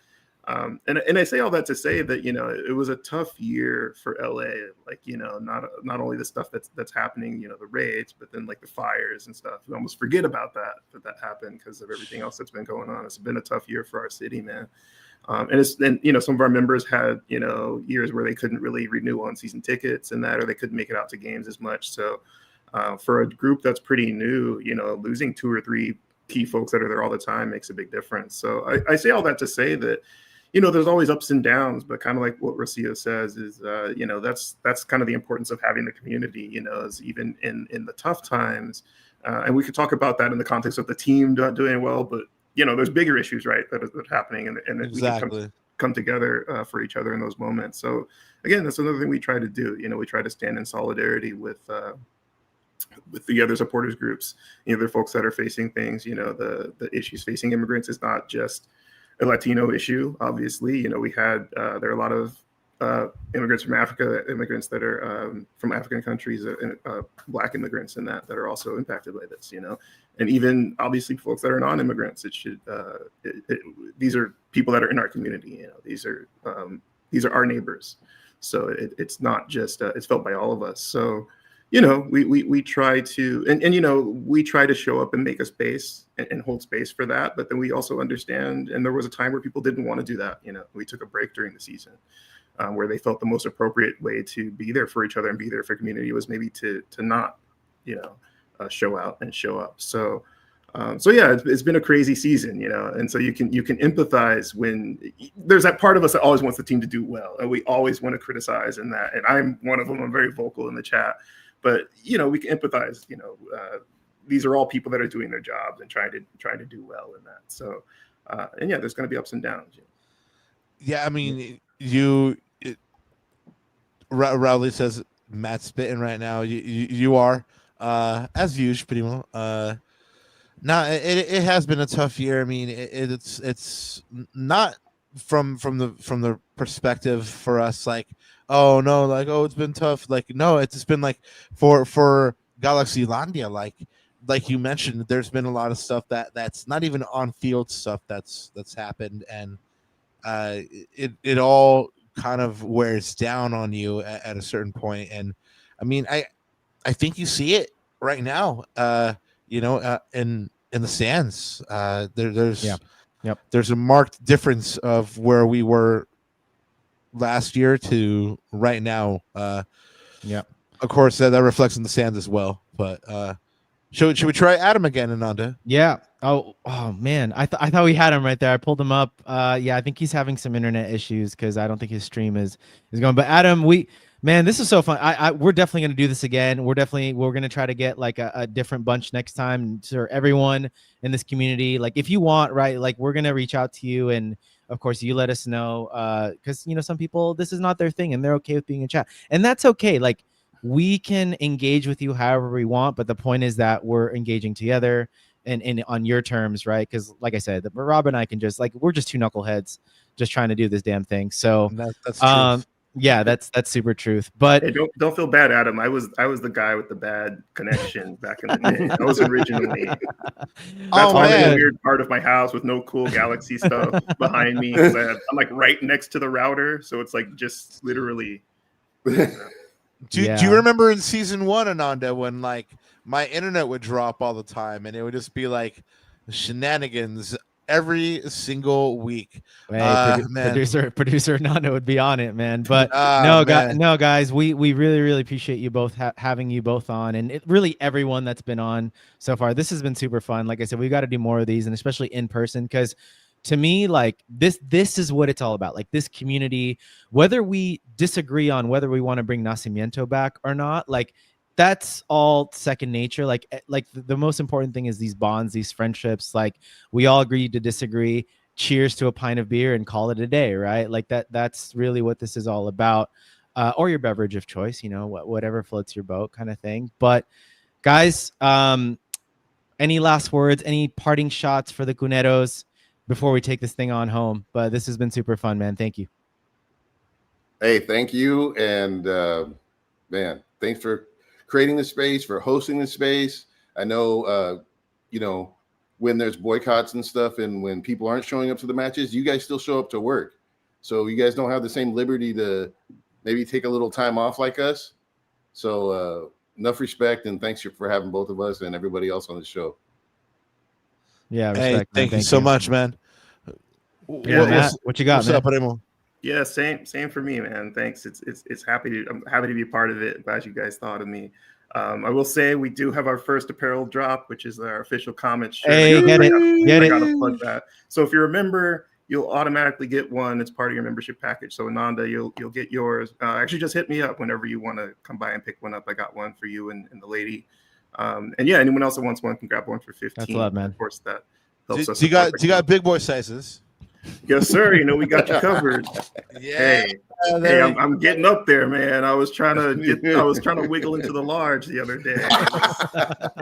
And I say all that to say that, it was a tough year for LA. Like, not only the stuff that's happening, the raids, but then like the fires and stuff. We almost forget about that happened because of everything else that's been going on. It's been a tough year for our city, man. And some of our members had, years where they couldn't really renew on season tickets and that, or they couldn't make it out to games as much. So for a group that's pretty new, losing 2 or 3 key folks that are there all the time makes a big difference. So I say all that to say that, there's always ups and downs, but kind of like what Rocio says is, that's kind of the importance of having the community, is even in the tough times. And we could talk about that in the context of the team not doing well, but, there's bigger issues, right, that are happening, and exactly. We can come together for each other in those moments. So again, that's another thing we try to do. We try to stand in solidarity with the other supporters groups. There are folks that are facing things. The issues facing immigrants is not just a Latino issue. Obviously, we had there are a lot of immigrants from Africa, immigrants that are from African countries, Black immigrants, and that are also impacted by this. And even obviously folks that are non-immigrants. These are people that are in our community. These are our neighbors. So it's not just it's felt by all of us. So we try to we try to show up and make a space and hold space for that. But then we also understand, and there was a time where people didn't want to do that. We took a break during the season where they felt the most appropriate way to be there for each other and be there for community was maybe to not show out and show up. So yeah, it's been a crazy season, and so you can empathize when there's that part of us that always wants the team to do well, and we always want to criticize and that. And I'm one of them. I'm very vocal in the chat. But we can empathize. These are all people that are doing their jobs and trying to do well in that. So, and yeah, there's going to be ups and downs. Yeah, I mean, Rowley says Matt's spitting right now. You are as usual, pretty well. No, it has been a tough year. I mean, it's not from the perspective for us like, oh no, like, oh, it's been tough. Like, no, it's just been like for Galaxylandia, like you mentioned, there's been a lot of stuff that's not even on field stuff that's happened, and it all kind of wears down on you at a certain point. And I mean, I think you see it right now, in the stands. There's a marked difference of where we were last year to right now. Of course, that reflects in the stands as well. But should we try Adam again, Ananda? Yeah. Oh man, I thought we had him right there. I pulled him up. Yeah, I think he's having some internet issues because I don't think his stream is going. But Adam, man, this is so fun. We're definitely gonna do this again. We're gonna try to get like a different bunch next time for everyone in this community. Like if you want, right? Like we're gonna reach out to you, and of course you let us know. Because some people, this is not their thing, and they're okay with being in chat, and that's okay. Like we can engage with you however we want, but the point is that we're engaging together. in on your terms, right? Because like I said, Rob and I can just like we're just two knuckleheads just trying to do this damn thing. So that's truth. Yeah, that's super truth. But hey, don't feel bad, Adam. I was the guy with the bad connection back in the day. I was originally. That's why I'm in a weird part of my house with no cool Galaxy stuff behind me because I'm like right next to the router, so it's like just literally. Do you remember in season 1, Ananda, when like my internet would drop all the time and it would just be like shenanigans every single week? Hey, producer Nando would be on it, man. But no, guys, we really, really appreciate you both having you both on, and really everyone that's been on so far. This has been super fun. Like I said, we got to do more of these, and especially in person, because to me, like this is what it's all about. Like this community, whether we disagree on whether we want to bring Nacimiento back or not, like that's all second nature. Like the most important thing is these bonds, these friendships. Like we all agree to disagree. Cheers to a pint of beer and call it a day, right? Like that's really what this is all about. Or your beverage of choice, you know, whatever floats your boat kind of thing. But guys, any last words, any parting shots for the Cuneros before we take this thing on home? But this has been super fun, man. Thank you. Hey, thank you. And man, thanks for creating the space, for hosting the space. I know, you know, when there's boycotts and stuff and when people aren't showing up to the matches, you guys still show up to work. So you guys don't have the same liberty to maybe take a little time off like us. So enough respect, and thanks for having both of us and everybody else on the show. Yeah, respect, hey, thank you so much, man. Yeah, Matt, what you got, man? Up, yeah, same for me, man. Thanks. I'm happy to be a part of it. Glad you guys thought of me. I will say we do have our first apparel drop, which is our official comment shirt. Hey, get it. I gotta plug that. So if you remember, you'll automatically get one. It's part of your membership package. So Ananda, you'll get yours. Actually, just hit me up whenever you want to come by and pick one up. I got one for you and the lady. And yeah, anyone else that wants one can grab one for 15. That's a lot, man. Of course, that helps us. Do you got big boy sizes? Yes, sir. You know we got you covered. Yeah. Hey, I'm getting up there, man. I was trying to wiggle into the large the other day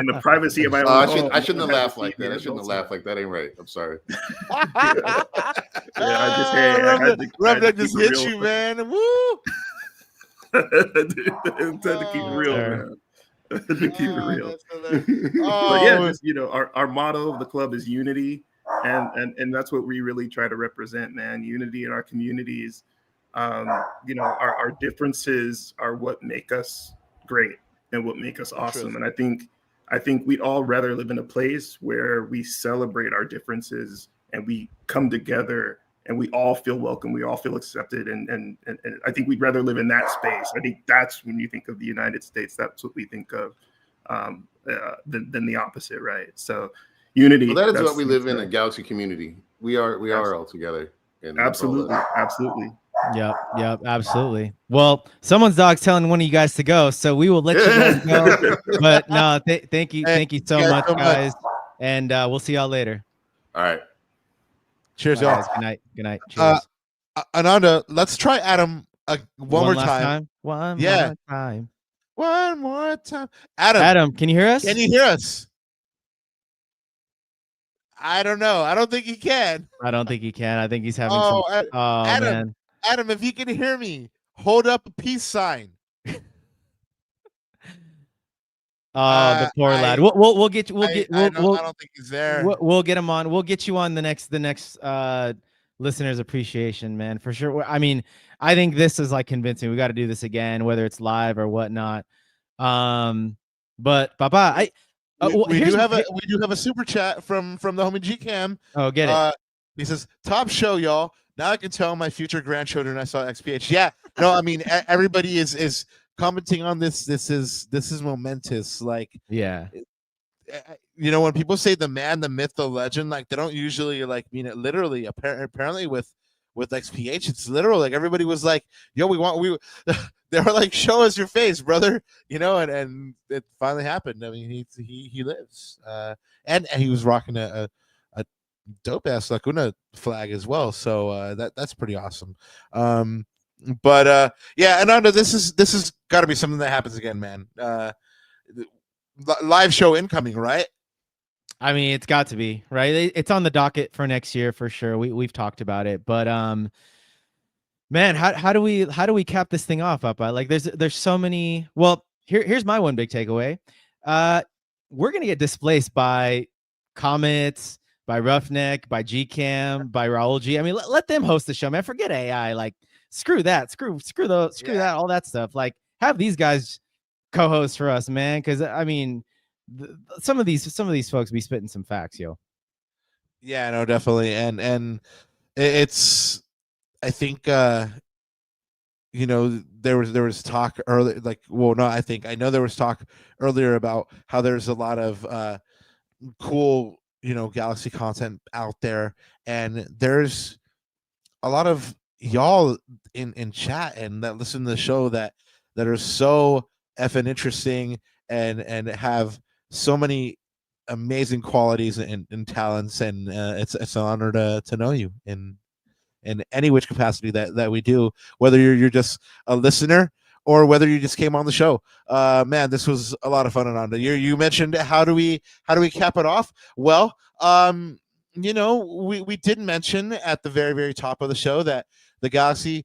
in the privacy of my own home. I shouldn't have laughed like that. I shouldn't have laughed like that. Ain't right. I'm sorry. Rob just hit you, man. Woo! Had to keep it real, man. To keep it real. But yeah, just, you know, our motto of the club is unity. And that's what we really try to represent, man. Unity in our communities. You know, our differences are what make us great and what make us awesome. And I think we'd all rather live in a place where we celebrate our differences and we come together and we all feel welcome, we all feel accepted. And I think we'd rather live in that space. I think that's when you think of the United States, that's what we think of than the opposite, right? So unity. Well, that is what we live in, a Galaxy community. We are all together. And absolutely. Yep, absolutely. Well, someone's dog's telling one of you guys to go, so we will let you guys go. But no, thank you so much, guys, and we'll see y'all later. All right. Cheers, y'all. Good night. Cheers. Ananda, let's try Adam one more time. One more time. Adam, can you hear us? Can you hear us? I don't know. I don't think he can. I don't think he can. I think he's having some. Adam, man. Adam, if you can hear me, hold up a peace sign. The poor lad. We'll get you. I don't think he's there. We'll get him on. We'll get you on the next listeners appreciation, man, for sure. I mean, I think this is like convincing. We got to do this again, whether it's live or whatnot. But Papa, we do have a super chat from the homie G Cam. Oh, get it. He says, "Top show, y'all. Now I can tell my future grandchildren I saw XPH." Yeah, no, I mean everybody is commenting on this. This is momentous. Like, yeah, you know, when people say the man, the myth, the legend, like they don't usually like mean it literally. Apparently with XPH, it's literal. Like everybody was like, "Yo, they were like, show us your face, brother," you know, and it finally happened. I mean, he lives, and he was rocking a dope ass Laguna flag as well. So that's pretty awesome. But yeah, and Ananda, this is got to be something that happens again, man. Live show incoming, right? I mean, it's got to be, right? It's on the docket for next year for sure. We've talked about it, but man, how do we cap this thing off, Papa? Like there's so many. Well, here's my one big takeaway. We're gonna get displaced by Comets, by Roughneck, by GCam, by Raul G. I mean, let them host the show, man. Forget AI. Like screw that. Screw that. All that stuff. Like have these guys co-host for us, man. Because I mean, some of these folks be spitting some facts, yo. Yeah, no, definitely, and it's. I think there was talk earlier, like, well, no, I know there was talk earlier about how there's a lot of cool Galaxy content out there, and there's a lot of y'all in chat and that listen to the show that are so effing interesting and have so many amazing qualities and talents, and it's an honor to know you in any which capacity that we do, whether you're just a listener or whether you just came on the show. Man, this was a lot of fun. Ananda, you mentioned how do we cap it off? Well, we did mention at the very, very top of the show that the Galaxy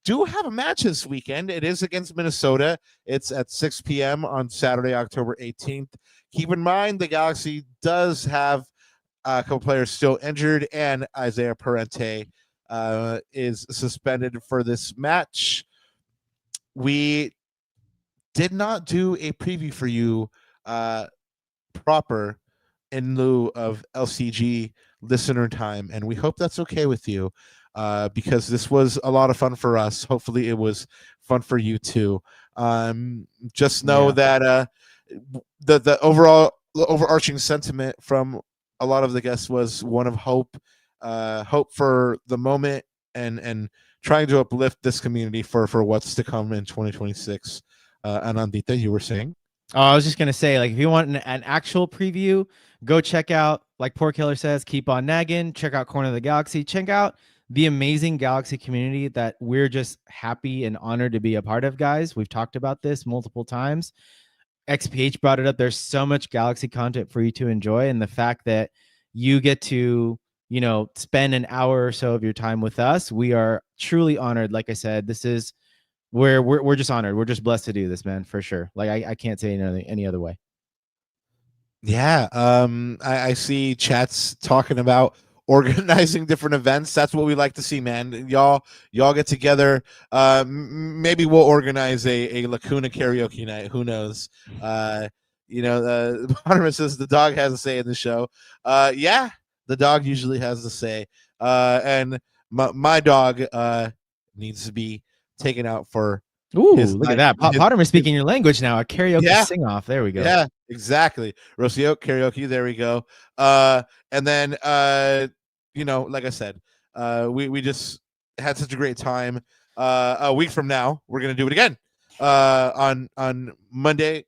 do have a match this weekend. It is against Minnesota. It's at 6 p.m. on Saturday, October 18th. Keep in mind the Galaxy does have a couple players still injured, and Isaiah Parente is suspended for this match. We did not do a preview for you proper in lieu of LCG listener time, and we hope that's okay with you because this was a lot of fun for us. Hopefully it was fun for you too. Just know that the overarching sentiment from a lot of the guests was one of hope for the moment and trying to uplift this community for what's to come in 2026. Anandita, you were saying? Oh, I was just gonna say, like, if you want an actual preview, go check out, like Poor Killer says, Keep on Nagging. Check out Corner of the Galaxy. Check out the amazing Galaxy community that we're just happy and honored to be a part of, guys. We've talked about this multiple times. XPH brought it up. There's so much Galaxy content for you to enjoy, and the fact that you get to spend an hour or so of your time with us, we are truly honored. Like I said, this is where we're just honored. We're just blessed to do this, man, for sure. Like I can't say any other way. Yeah. I see chats talking about organizing different events. That's what we like to see, man. Y'all get together. Maybe we'll organize a Lacuna karaoke night. Who knows? Bonner says the dog has a say in the show. Yeah, the dog usually has the say. And my dog needs to be taken out for. Ooh, look at that. Potterman's speaking your language now. A karaoke sing-off. There we go. Yeah, exactly. Rocio karaoke. There we go. And then, like I said, we just had such a great time. A week from now, we're going to do it again on Monday.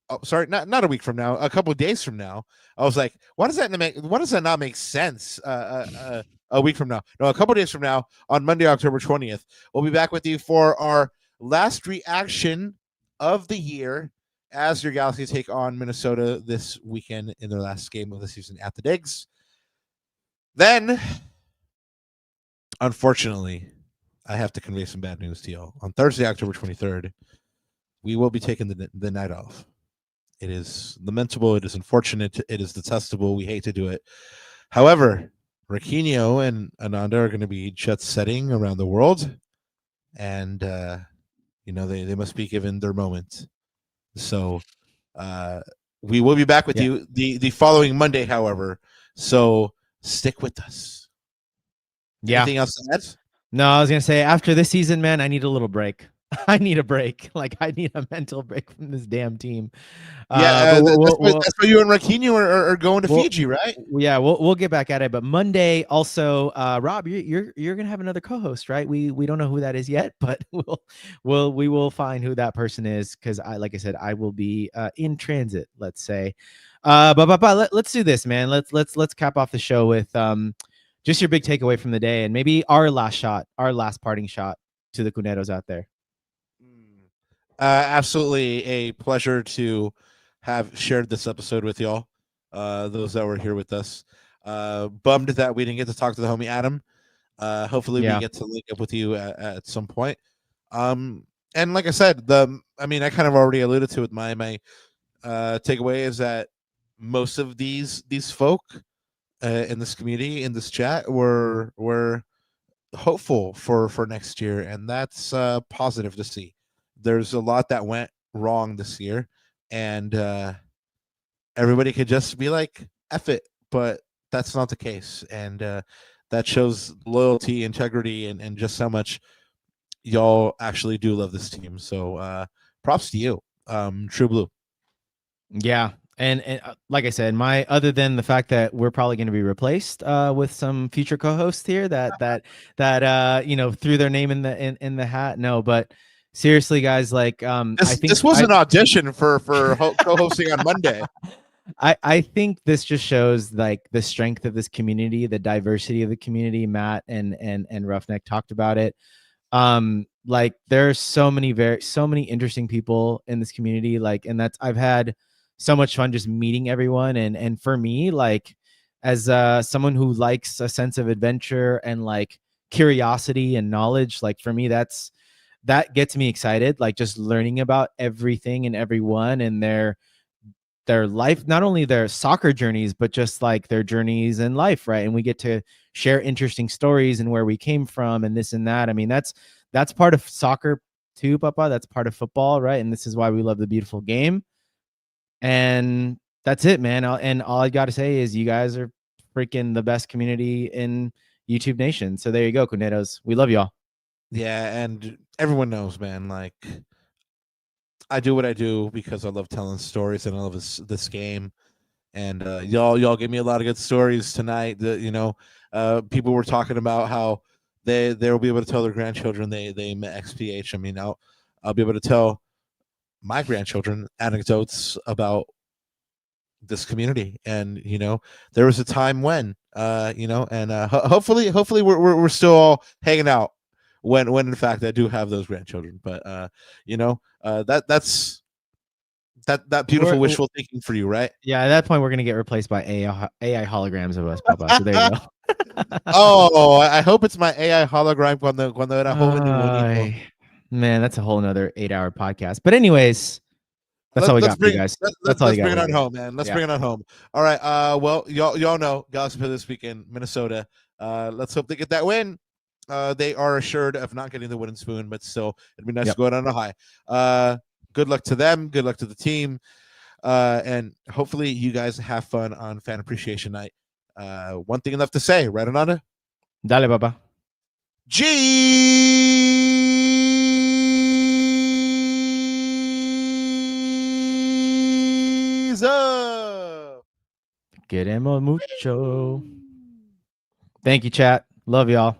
Oh, sorry, not a week from now. A couple of days from now. I was like, why does that not make sense? A week from now. No, a couple of days from now on Monday, October 20th. We'll be back with you for our last reaction of the year as your Galaxy take on Minnesota this weekend in their last game of the season at the Digs. Then, unfortunately, I have to convey some bad news to y'all. On Thursday, October 23rd, we will be taking the night off. It is lamentable. It is unfortunate. It is detestable. We hate to do it. However, Raquinho and Ananda are going to be jet setting around the world, and they must be given their moment. So we will be back with you the following Monday, however. So stick with us. Yeah. Anything else to add? No, I was gonna say after this season, man, I need a little break. I need a break. Like I need a mental break from this damn team. Yeah, that's why you and Raquinho are going to Fiji, right? Yeah, we'll get back at it. But Monday, also, Rob, you're gonna have another co-host, right? We don't know who that is yet, but we will find who that person is because like I said, I will be in transit. Let's say, but let's do this, man. Let's cap off the show with just your big takeaway from the day and maybe our last parting shot to the Cuneros out there. Absolutely a pleasure to have shared this episode with y'all. those that were here with us. Bummed that we didn't get to talk to the homie Adam. Hopefully we get to link up with you at some point. And like I said, I kind of already alluded to it. My takeaway is that most of these folk in this community, in this chat, were hopeful for next year, and that's positive to see. There's a lot that went wrong this year, and everybody could just be like, F it, but that's not the case. And that shows loyalty, integrity, and just how much y'all actually do love this team. So props to you, True Blue. Yeah. And like I said, other than the fact that we're probably going to be replaced with some future co-hosts here that threw their name in the hat. No, but seriously, guys, like I think this was an audition for co-hosting on Monday. I think this just shows like the strength of this community, the diversity of the community. Matt and Roughneck talked about it. Like there's so many interesting people in this community. Like, and I've had so much fun just meeting everyone. And for me, like as someone who likes a sense of adventure and like curiosity and knowledge, like for me, that gets me excited. Like just learning about everything and everyone and their life, not only their soccer journeys, but just like their journeys in life. Right. And we get to share interesting stories and where we came from and this and that. I mean, that's part of soccer too, Papa. That's part of football. Right. And this is why we love the beautiful game. And that's it, man. And all I got to say is you guys are freaking the best community in YouTube Nation. So there you go, Cuneros. We love y'all. Yeah, and everyone knows, man, like I do what I do because I love telling stories and I love this game. And y'all gave me a lot of good stories tonight. People were talking about how they'll be able to tell their grandchildren they met XPH. I mean, I'll be able to tell my grandchildren anecdotes about this community. And there was a time when hopefully we're still all hanging out when in fact I do have those grandchildren. But that's that beautiful wishful thinking for you, right? Yeah, at that point we're gonna get replaced by AI holograms of us, Papa. So there you go. Oh, I hope it's my AI hologram cuando era joven y bonito. Man, that's a whole nother 8-hour podcast. But anyways, that's all we got for you guys. Let's bring it on home, man. Let's bring it on home. All right. Well, y'all know Galaxy for this weekend, Minnesota. Let's hope they get that win. They are assured of not getting the wooden spoon, but still, it'd be nice to go out on a high. Good luck to them. Good luck to the team. And hopefully you guys have fun on Fan Appreciation Night. One thing left to say, right, Ananda? Dale, Papa. Queremos mucho. Thank you, chat. Love y'all.